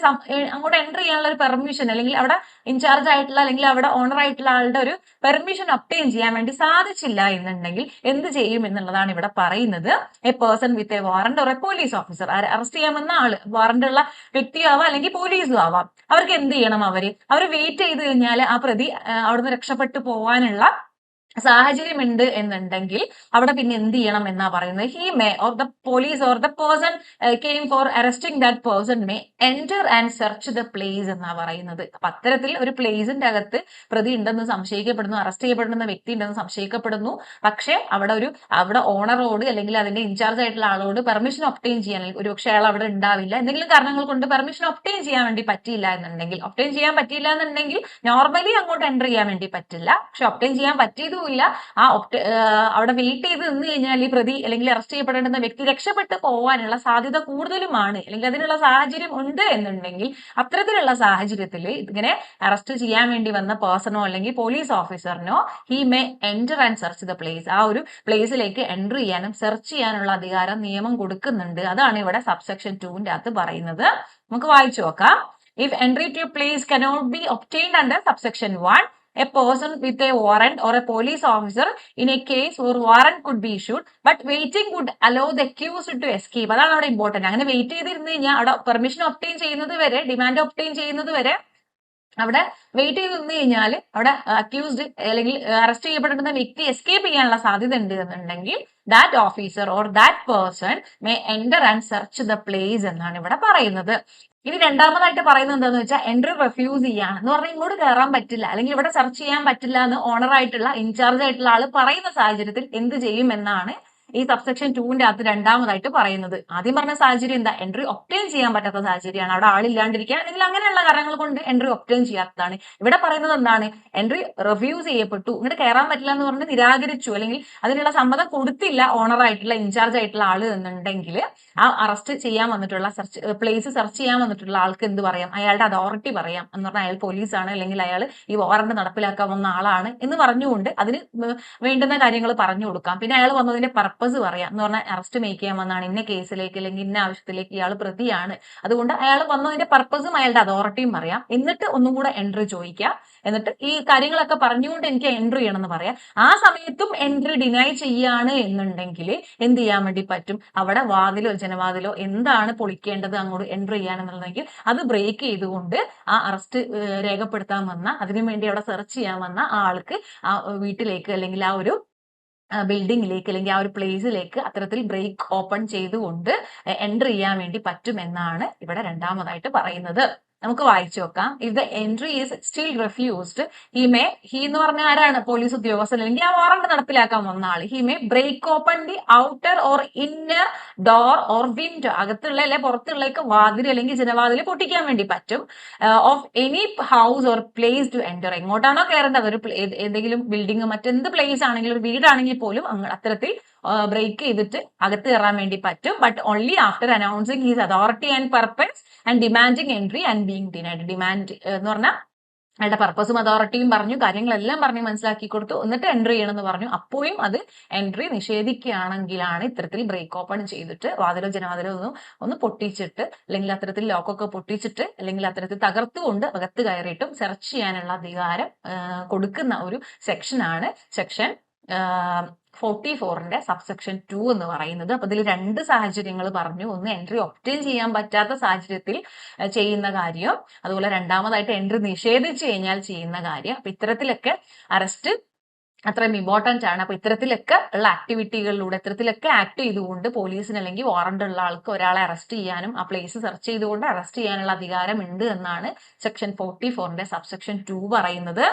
അങ്ങോട്ട് എൻട്രി ചെയ്യാനുള്ള ഒരു പെർമിഷൻ അല്ലെങ്കിൽ അവിടെ ഇൻചാർജ് ആയിട്ടുള്ള അല്ലെങ്കിൽ അവിടെ ഓണർ ആയിട്ടുള്ള ആളുടെ ഒരു പെർമിഷൻ ഒബ്റ്റെയിൻ ചെയ്യാൻ വേണ്ടി സാധിച്ചില്ല എന്നുണ്ടെങ്കിൽ എന്ത് ചെയ്യും എന്നുള്ളതാണ് ഇവിടെ പറയുന്നത്. A person with a warrant or a police officer, arrest ചെയ്യാമെന്ന ആള് വാറന്റ് ഉള്ള വ്യക്തിയാവാം അല്ലെങ്കിൽ പോലീസും ആവാം. അവർക്ക് എന്ത് ചെയ്യണം? അവർ വെയിറ്റ് ചെയ്ത് കഴിഞ്ഞാൽ ആ പ്രതി അവിടുന്ന് രക്ഷപ്പെട്ടു പോവാനുള്ള സാഹചര്യമുണ്ട് എന്നുണ്ടെങ്കിൽ അവിടെ പിന്നെ എന്ത് ചെയ്യണം എന്നാ പറയുന്നത്. He may or the police or the person came for arresting that person may enter and search the place എന്നാ പറയുന്നത്. അപ്പൊ അത്തരത്തിൽ ഒരു പ്ലേസിന്റെ അകത്ത് പ്രതി ഉണ്ടെന്ന് സംശയിക്കപ്പെടുന്നു, അറസ്റ്റ് ചെയ്യപ്പെടുന്ന വ്യക്തി ഉണ്ടെന്ന് സംശയിക്കപ്പെടുന്നു, പക്ഷെ അവിടെ ഓണറോട് അല്ലെങ്കിൽ അതിന്റെ ഇൻചാർജ് ആയിട്ടുള്ള ആളോട് പെർമിഷൻ ഒബ്റ്റെയിൻ ചെയ്യാൻ, അല്ലെങ്കിൽ ഒരുപക്ഷെ അയാൾ അവിടെ ഉണ്ടാവില്ല, എന്തെങ്കിലും കാരണങ്ങൾ കൊണ്ട് പെർമിഷൻ ഒബ്റ്റെയിൻ ചെയ്യാൻ വേണ്ടി പറ്റിയില്ല എന്നുണ്ടെങ്കിൽ നോർമലി അങ്ങോട്ട് എൻറ്റർ ചെയ്യാൻ വേണ്ടി പറ്റില്ല, പക്ഷെ ഒബ്റ്റെയിൻ ചെയ്യാൻ പറ്റിയതും ആവശ്യവുമില്ല. അവിടെ വെയിറ്റ് ചെയ്ത് നിന്ന് കഴിഞ്ഞാൽ ഈ പ്രതി അല്ലെങ്കിൽ അറസ്റ്റ് ചെയ്യപ്പെടേണ്ടുന്ന വ്യക്തി രക്ഷപ്പെട്ട് പോകാനുള്ള സാധ്യത കൂടുതലുമാണ്, അല്ലെങ്കിൽ അതിനുള്ള സാഹചര്യം ഉണ്ട് എന്നുണ്ടെങ്കിൽ അത്തരത്തിലുള്ള സാഹചര്യത്തിൽ ഇങ്ങനെ അറസ്റ്റ് ചെയ്യാൻ വേണ്ടി വന്ന പേഴ്സണോ അല്ലെങ്കിൽ പോലീസ് ഓഫീസറിനോ he may enter and search the place, ആ ഒരു പ്ലേസിലേക്ക് എൻറ്റർ ചെയ്യാനും സെർച്ച് ചെയ്യാനുള്ള അധികാരം നിയമം കൊടുക്കുന്നുണ്ട്. അതാണ് ഇവിടെ സബ്സെക്ഷൻ 2ന്റെ അകത്ത് പറയുന്നത്. നമുക്ക് വായിച്ചു നോക്കാം. If entry to a place cannot be obtained under subsection 1, a person with a warrant or a police officer in a case where warrant could be issued but waiting would allow the accused to escape. അതാണ് അവിടെ important. അങ്ങനെ wait ചെയ്തിരുന്നു കഴിഞ്ഞാൽ അവിടെ permission obtain ചെയ്യുന്നത് വരെ, demand obtain ചെയ്യുന്നത് വരെ അവിടെ വെയിറ്റ് ചെയ്ത് നിന്ന് കഴിഞ്ഞാൽ അവിടെ അക്യൂസ്ഡ് അല്ലെങ്കിൽ അറസ്റ്റ് ചെയ്യപ്പെടുന്ന വ്യക്തി എസ്കേപ്പ് ചെയ്യാനുള്ള സാധ്യത ഉണ്ട് എന്നുണ്ടെങ്കിൽ that officer or that person may enter and search the place എന്നാണ് ഇവിടെ പറയുന്നത്. ഇനി രണ്ടാമതായിട്ട് പറയുന്നത് എന്താണെന്ന് വെച്ചാൽ എൻട്രി റെഫ്യൂസ് ചെയ്യാണ് എന്ന് പറഞ്ഞാൽ ഇങ്ങോട്ട് കയറാൻ പറ്റില്ല അല്ലെങ്കിൽ ഇവിടെ സെർച്ച് ചെയ്യാൻ പറ്റില്ല എന്ന് ഓണർ ആയിട്ടുള്ള ഇൻചാർജ് ആയിട്ടുള്ള ആള് പറയുന്ന സാഹചര്യത്തിൽ എന്ത് ചെയ്യും എന്നാണ് ഈ സബ്സെക്ഷൻ 2ന്റെ അകത്ത് രണ്ടാമതായിട്ട് പറയുന്നത്. ആദ്യം പറഞ്ഞ സാഹചര്യം എന്താ? എൻട്രി ഒബ്റ്റെയിൻ ചെയ്യാൻ പറ്റാത്ത സാഹചര്യമാണ്, അവിടെ ആളില്ലാണ്ടിരിക്കുക അല്ലെങ്കിൽ അങ്ങനെയുള്ള കാരണങ്ങൾ കൊണ്ട് എൻട്രി ഒബ്റ്റെയിൻ ചെയ്യാത്തതാണ്. ഇവിടെ പറയുന്നത് എന്താണ്? എൻട്രി റിഫ്യൂസ് ചെയ്യപ്പെട്ടു, ഇങ്ങോട്ട് കയറാൻ പറ്റില്ല എന്ന് പറഞ്ഞ് നിരാകരിച്ചു അല്ലെങ്കിൽ അതിനുള്ള സമ്മതം കൊടുത്തില്ല ഓണർ ആയിട്ടുള്ള ഇൻചാർജ് ആയിട്ടുള്ള ആള് എന്നുണ്ടെങ്കിൽ ആ അറസ്റ്റ് ചെയ്യാൻ വന്നിട്ടുള്ള പ്ലേസ് സെർച്ച് ചെയ്യാൻ വന്നിട്ടുള്ള ആൾക്ക് എന്ത് പറയാം? അയാളുടെ അതോറിറ്റി പറയാം. എന്ന് പറഞ്ഞാൽ അയാൾ പോലീസാണ് അല്ലെങ്കിൽ അയാൾ ഈ വാറണ്ട് നടപ്പിലാക്കാൻ വന്ന ആളാണ് എന്ന് പറഞ്ഞുകൊണ്ട് അതിന് വേണ്ടുന്ന കാര്യങ്ങൾ പറഞ്ഞു കൊടുക്കാം. പിന്നെ അയാൾ വന്നതിന്റെ പർപ്പസ് പറയാം. എന്ന് പറഞ്ഞാൽ അറസ്റ്റ് മേക്ക് ചെയ്യാൻ വന്നാണ്, ഇന്ന കേസിലേക്ക് അല്ലെങ്കിൽ ഇന്ന ആവശ്യത്തിലേക്ക് ഇയാൾ പ്രതിയാണ്, അതുകൊണ്ട് അയാൾ വന്നതിന്റെ പർപ്പസും അയാളുടെ അതോറിറ്റിയും പറയാം. എന്നിട്ട് ഒന്നും കൂടെ എൻട്രി ചോദിക്കാം. എന്നിട്ട് ഈ കാര്യങ്ങളൊക്കെ പറഞ്ഞുകൊണ്ട് എനിക്ക് എൻട്രി ചെയ്യണമെന്ന് പറയാം. ആ സമയത്തും എൻട്രി ഡിനൈ ചെയ്യാണ് എന്നുണ്ടെങ്കിൽ എന്ത് ചെയ്യാൻ വേണ്ടി പറ്റും? അവിടെ വാതിലോ ജനവാതിലോ എന്താണ് പൊളിക്കേണ്ടത് അങ്ങോട്ട് എൻട്രി ചെയ്യാനെന്നുണ്ടെങ്കിൽ അത് ബ്രേക്ക് ചെയ്തുകൊണ്ട് ആ അറസ്റ്റ് രേഖപ്പെടുത്താൻ വന്ന, അതിനുവേണ്ടി അവിടെ സെർച്ച് ചെയ്യാൻ വന്ന ആൾക്ക് ആ വീട്ടിലേക്ക് അല്ലെങ്കിൽ ആ ഒരു ബിൽഡിങ്ങിലേക്ക് അല്ലെങ്കിൽ ആ ഒരു പ്ലേസിലേക്ക് അത്തരത്തിൽ ബ്രേക്ക് ഓപ്പൺ ചെയ്തുകൊണ്ട് എൻട്രി ചെയ്യാൻ വേണ്ടി പറ്റും എന്നാണ് ഇവിടെ രണ്ടാമതായിട്ട് പറയുന്നത്. നമുക്ക് വായിച്ചു നോക്കാം. If the entry is still refused he എന്ന് പറഞ്ഞ ആരാണ്? പോലീസ് ഉദ്യോഗസ്ഥൻ അല്ലെങ്കിൽ ആ വാറണ്ട് നടപ്പിലാക്കാൻ വന്ന ആള്. He may break open the outer or inner door or window, അകത്തുള്ള അല്ലെ പുറത്തുള്ളേക്ക് വാതിൽ അല്ലെങ്കിൽ ജനവാതിൽ പൊട്ടിക്കാൻ വേണ്ടി പറ്റും. Of any house or place to enter, എങ്ങോട്ടാണോ കയറേണ്ടത്, ഒരു ഏതെങ്കിലും ബിൽഡിംഗ് മറ്റെന്ത് പ്ലേസ് ആണെങ്കിലും ഒരു വീടാണെങ്കിൽ പോലും അത്തരത്തിൽ ബ്രേക്ക് ചെയ്തിട്ട് അകത്ത് കയറാൻ വേണ്ടി പറ്റും. But only after announcing his authority and purpose and demanding entry and being denied. Demand എന്ന് പറഞ്ഞാൽ അയാളുടെ പർപ്പസും അതോറിറ്റിയും പറഞ്ഞു, കാര്യങ്ങളെല്ലാം പറഞ്ഞ് മനസ്സിലാക്കി കൊടുത്തു, എന്നിട്ട് എൻട്രി ചെയ്യണമെന്ന് പറഞ്ഞു. അപ്പോഴും അത് എൻട്രി നിഷേധിക്കുകയാണെങ്കിലാണ് ഇത്തരത്തിൽ ബ്രേക്ക് ഓപ്പൺ ചെയ്തിട്ട് വാതിലോ ജനവാതിലോ ഒന്ന് പൊട്ടിച്ചിട്ട് അല്ലെങ്കിൽ അത്തരത്തിൽ ലോക്കൊക്കെ പൊട്ടിച്ചിട്ട് അല്ലെങ്കിൽ അത്തരത്തിൽ തകർത്തുകൊണ്ട് അകത്ത് കയറിയിട്ടും സെർച്ച് ചെയ്യാനുള്ള അധികാരം കൊടുക്കുന്ന ഒരു സെക്ഷനാണ് സെക്ഷൻ 44ന്റെ സബ്സെക്ഷൻ 2 എന്ന് പറയുന്നത്. അപ്പൊ ഇതിൽ രണ്ട് സാഹചര്യങ്ങൾ പറഞ്ഞു. ഒന്ന് എൻട്രി ഒബ്റ്റെയിൻ ചെയ്യാൻ പറ്റാത്ത സാഹചര്യത്തിൽ ചെയ്യുന്ന കാര്യം, അതുപോലെ രണ്ടാമതായിട്ട് എൻട്രി നിഷേധിച്ചു കഴിഞ്ഞാൽ ചെയ്യുന്ന കാര്യം. അപ്പൊ ഇത്തരത്തിലൊക്കെ അറസ്റ്റ് അത്രയും ഇമ്പോർട്ടന്റ് ആണ്. അപ്പൊ ഇത്തരത്തിലൊക്കെ ഉള്ള ആക്ടിവിറ്റികളിലൂടെ ഇത്തരത്തിലൊക്കെ ആക്ട് ചെയ്തുകൊണ്ട് പോലീസിന് അല്ലെങ്കിൽ വാറണ്ട് ഉള്ള ആൾക്ക് ഒരാളെ അറസ്റ്റ് ചെയ്യാനും ആ പ്ലേസ് സെർച്ച് ചെയ്തുകൊണ്ട് അറസ്റ്റ് ചെയ്യാനുള്ള അധികാരം ഉണ്ട് എന്നാണ് സെക്ഷൻ 44ന്റെ സബ്സെക്ഷൻ 2 പറയുന്നത്.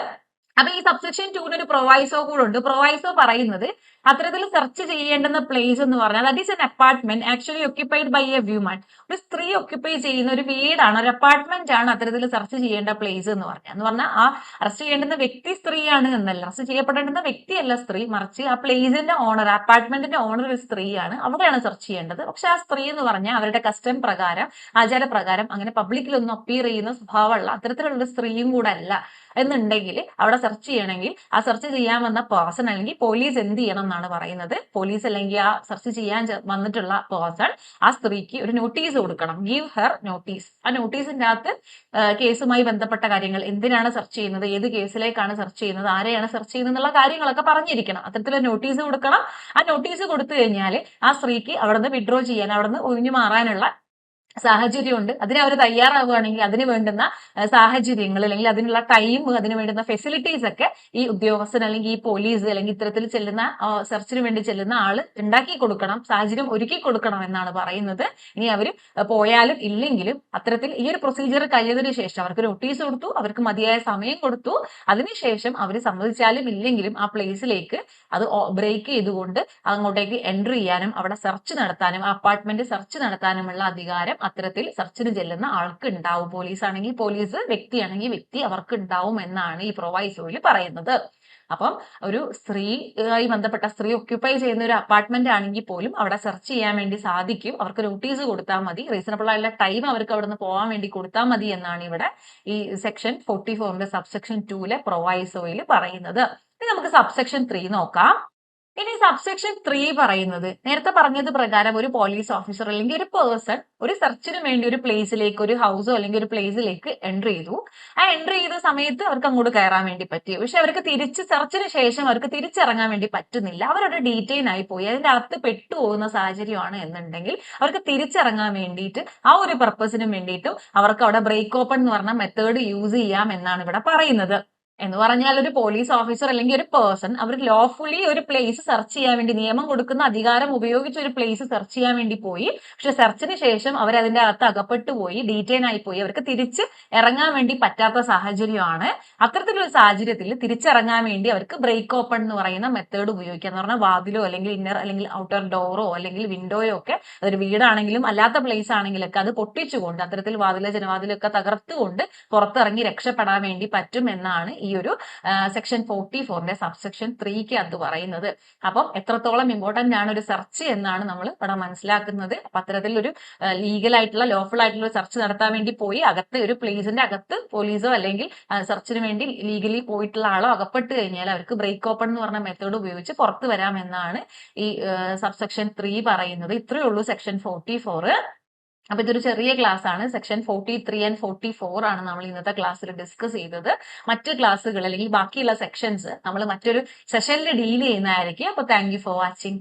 അപ്പൊ ഈ സബ്സെക്ഷൻ 2ന് ഒരു പ്രൊവൈസോ കൂടെ ഉണ്ട്. പ്രൊവൈസോ പറയുന്നത് അത്തരത്തിൽ സെർച്ച് ചെയ്യേണ്ടുന്ന പ്ലേസ് എന്ന് പറഞ്ഞാൽ that is an apartment actually occupied by a woman. ഒരു സ്ത്രീ ഒക്യുപ്പൈ ചെയ്യുന്ന ഒരു വീടാണ്, ഒരു അപ്പാർട്ട്മെന്റ് ആണ് അത്തരത്തിൽ സെർച്ച് ചെയ്യേണ്ട പ്ലേസ് എന്ന് പറഞ്ഞാൽ ആ അറസ്റ്റ് ചെയ്യേണ്ടുന്ന വ്യക്തി സ്ത്രീയാണ് എന്നല്ല, അറസ്റ്റ് ചെയ്യപ്പെടേണ്ടുന്ന വ്യക്തിയല്ല സ്ത്രീ, മറിച്ച് ആ പ്ലേസിന്റെ ഓണർ, അപ്പാർട്ട്മെന്റിന്റെ ഓണർ ഒരു സ്ത്രീയാണ്, അവിടെയാണ് സെർച്ച് ചെയ്യേണ്ടത്. പക്ഷെ ആ സ്ത്രീ എന്ന് പറഞ്ഞാൽ അവരുടെ കസ്റ്റം പ്രകാരം, ആചാരപ്രകാരം അങ്ങനെ പബ്ലിക്കിലൊന്നും അപ്പിയർ ചെയ്യുന്ന സ്വഭാവമുള്ള അത്തരത്തിലുള്ള സ്ത്രീയും കൂടെ അല്ല എന്നുണ്ടെങ്കിൽ അവിടെ സെർച്ച് ചെയ്യണമെങ്കിൽ ആ സെർച്ച് ചെയ്യാൻ വന്ന പേഴ്സൺ അല്ലെങ്കിൽ പോലീസ് എന്ത് ചെയ്യണം എന്നാണ് പറയുന്നത്. പോലീസ് അല്ലെങ്കിൽ ആ സെർച്ച് ചെയ്യാൻ വന്നിട്ടുള്ള പേഴ്സൺ ആ സ്ത്രീക്ക് ഒരു നോട്ടീസ് കൊടുക്കണം. Give her notice. ആ നോട്ടീസിന്റെ അകത്ത് കേസുമായി ബന്ധപ്പെട്ട കാര്യങ്ങൾ, എന്തിനാണ് സെർച്ച് ചെയ്യുന്നത്, ഏത് കേസിലേക്കാണ് സെർച്ച് ചെയ്യുന്നത്, ആരെയാണ് സെർച്ച് ചെയ്യുന്നത് എന്നുള്ള കാര്യങ്ങളൊക്കെ പറഞ്ഞിരിക്കണം. അത്തരത്തിലുള്ള നോട്ടീസ് കൊടുക്കണം. ആ നോട്ടീസ് കൊടുത്തു കഴിഞ്ഞാൽ ആ സ്ത്രീക്ക് അവിടുന്ന് വിഡ്രോ ചെയ്യാൻ, അവിടുന്ന് ഒഴിഞ്ഞു മാറാനുള്ള സാഹചര്യമുണ്ട്. അതിന് അവർ തയ്യാറാവുകയാണെങ്കിൽ അതിന് വേണ്ടുന്ന സാഹചര്യങ്ങൾ അല്ലെങ്കിൽ അതിനുള്ള ടൈം, അതിന് വേണ്ടുന്ന ഫെസിലിറ്റീസ് ഒക്കെ ഈ ഉദ്യോഗസ്ഥൻ അല്ലെങ്കിൽ ഈ പോലീസ് അല്ലെങ്കിൽ ഇത്തരത്തിൽ ചെല്ലുന്ന സെർച്ചിന് വേണ്ടി ചെല്ലുന്ന ആള് ഉണ്ടാക്കി കൊടുക്കണം, സാഹചര്യം ഒരുക്കി കൊടുക്കണം എന്നാണ് പറയുന്നത്. ഇനി അവർ പോയാലും ഇല്ലെങ്കിലും അത്തരത്തിൽ ഈ ഒരു പ്രൊസീജിയർ കഴിഞ്ഞതിന് ശേഷം അവർക്ക് നോട്ടീസ് കൊടുത്തു, അവർക്ക് മതിയായ സമയം കൊടുത്തു, അതിനുശേഷം അവർ സമ്മതിച്ചാലും ഇല്ലെങ്കിലും ആ പ്ലേസിലേക്ക് അത് ബ്രേക്ക് ചെയ്തുകൊണ്ട് അങ്ങോട്ടേക്ക് എൻട്രി ചെയ്യാനും അവിടെ സെർച്ച് നടത്താനും അപ്പാർട്ട്മെന്റ് സെർച്ച് നടത്താനുമുള്ള അധികാരം അത്തരത്തിൽ സെർച്ചിന് ചെല്ലുന്ന ആൾക്ക് ഉണ്ടാവും. പോലീസ് ആണെങ്കിൽ പോലീസ്, വ്യക്തിയാണെങ്കിൽ വ്യക്തി, അവർക്ക് ഉണ്ടാവും എന്നാണ് ഈ പ്രൊവൈസോയിൽ പറയുന്നത്. അപ്പം ഒരു സ്ത്രീയുമായി ബന്ധപ്പെട്ട സ്ത്രീ ഒക്യുപ്പൈ ചെയ്യുന്ന ഒരു അപ്പാർട്ട്മെന്റ് ആണെങ്കിൽ പോലും അവിടെ സെർച്ച് ചെയ്യാൻ വേണ്ടി സാധിക്കും. അവർക്ക് നോട്ടീസ് കൊടുത്താൽ മതി, റീസണബിൾ ആയിട്ടുള്ള ടൈം അവർക്ക് അവിടെ നിന്ന് പോകാൻ വേണ്ടി കൊടുത്താൽ മതി എന്നാണ് ഇവിടെ ഈ സെക്ഷൻ 44ന്റെ സബ്സെക്ഷൻ 2ലെ പ്രൊവൈസോയിൽ പറയുന്നത്. ഇനി നമുക്ക് സബ്സെക്ഷൻ 3 നോക്കാം. ഇനി സബ്സെക്ഷൻ 3 പറയുന്നത് നേരത്തെ പറഞ്ഞത് പ്രകാരം ഒരു പോലീസ് ഓഫീസർ അല്ലെങ്കിൽ ഒരു പേഴ്സൺ ഒരു സെർച്ചിന് വേണ്ടി ഒരു പ്ലേസിലേക്ക്, ഒരു ഹൗസോ അല്ലെങ്കിൽ ഒരു പ്ലേസിലേക്ക് എൻ്റർ ചെയ്തു. ആ എൻ്റർ ചെയ്ത സമയത്ത് അവർക്ക് അങ്ങോട്ട് കയറാൻ വേണ്ടി പറ്റി. പക്ഷെ അവർക്ക് സെർച്ചിന് ശേഷം അവർക്ക് തിരിച്ചിറങ്ങാൻ വേണ്ടി പറ്റുന്നില്ല. അവരവിടെ ഡീറ്റെയിൻ ആയി പോയി, അതിന്റെ അകത്ത് പെട്ടുപോകുന്ന സാഹചര്യമാണ് എന്നുണ്ടെങ്കിൽ അവർക്ക് തിരിച്ചിറങ്ങാൻ വേണ്ടിയിട്ട് ആ ഒരു പർപ്പസിന് വേണ്ടിയിട്ടും അവർക്ക് അവിടെ ബ്രേക്ക് ഓപ്പൺ എന്ന് പറഞ്ഞ മെത്തേഡ് യൂസ് ചെയ്യാം എന്നാണ് ഇവിടെ പറയുന്നത്. എന്ന് പറഞ്ഞാൽ ഒരു പോലീസ് ഓഫീസർ അല്ലെങ്കിൽ ഒരു പേഴ്സൺ അവർ ലോഫുള്ളി ഒരു പ്ലേസ് സെർച്ച് ചെയ്യാൻ വേണ്ടി, നിയമം കൊടുക്കുന്ന അധികാരം ഉപയോഗിച്ച് ഒരു പ്ലേസ് സെർച്ച് ചെയ്യാൻ വേണ്ടി പോയി. പക്ഷെ സെർച്ചിന് ശേഷം അവർ അതിന്റെ അകത്ത് അകപ്പെട്ടു പോയി, ഡീറ്റെയിൻ ആയി പോയി, അവർക്ക് തിരിച്ച് ഇറങ്ങാൻ വേണ്ടി പറ്റാത്ത സാഹചര്യമാണ്. അത്തരത്തിലൊരു സാഹചര്യത്തിൽ തിരിച്ചിറങ്ങാൻ വേണ്ടി അവർക്ക് ബ്രേക്ക് ഓപ്പൺ എന്ന് പറയുന്ന മെത്തേഡ് ഉപയോഗിക്കുക. എന്ന് പറഞ്ഞാൽ വാതിലോ അല്ലെങ്കിൽ ഇന്നർ അല്ലെങ്കിൽ ഔട്ടർ ഡോറോ അല്ലെങ്കിൽ വിൻഡോയോ ഒക്കെ, അതൊരു വീടാണെങ്കിലും അല്ലാത്ത പ്ലേസ് ആണെങ്കിലൊക്കെ അത് പൊട്ടിച്ചുകൊണ്ട്, അത്തരത്തിൽ വാതിലോ ജനവാതിലോ ഒക്കെ തകർത്തുകൊണ്ട് പുറത്തിറങ്ങി രക്ഷപ്പെടാൻ വേണ്ടി പറ്റും എന്നാണ് ഈ ഒരു സെക്ഷൻ 44ന്റെ സബ്സെക്ഷൻ 3ക്ക് അത് പറയുന്നത്. അപ്പം എത്രത്തോളം ഇമ്പോർട്ടന്റ് ആണ് ഒരു സെർച്ച് എന്നാണ് നമ്മൾ ഇവിടെ മനസ്സിലാക്കുന്നത്. അപ്പൊ അത്തരത്തിലൊരു ലീഗൽ ആയിട്ടുള്ള ലോഫുൾ ആയിട്ടുള്ള ഒരു സെർച്ച് നടത്താൻ വേണ്ടി പോയി അകത്ത് ഒരു പ്ലേസിന്റെ അകത്ത് പോലീസോ അല്ലെങ്കിൽ സെർച്ചിന് വേണ്ടി ലീഗലി പോയിട്ടുള്ള ആളോ അകപ്പെട്ട് കഴിഞ്ഞാൽ അവർക്ക് ബ്രേക്ക് ഓപ്പൺ എന്ന് പറഞ്ഞ മെത്തേഡ് ഉപയോഗിച്ച് പുറത്ത് വരാം എന്നാണ് ഈ സബ്സെക്ഷൻ 3 പറയുന്നത്. ഇത്രയേ ഉള്ളൂ സെക്ഷൻ 44. അപ്പൊ ഇതൊരു ചെറിയ ക്ലാസ് ആണ്. സെക്ഷൻ 43 ആൻഡ് 44 ആണ് നമ്മൾ ഇന്നത്തെ ക്ലാസ്സിൽ ഡിസ്കസ് ചെയ്തത്. മറ്റ് ക്ലാസ്സുകൾ അല്ലെങ്കിൽ ബാക്കിയുള്ള സെക്ഷൻസ് നമ്മൾ മറ്റൊരു സെഷനിൽ ഡീൽ ചെയ്യുന്നതായിരിക്കും. അപ്പൊ താങ്ക് യു ഫോർ വാച്ചിങ്.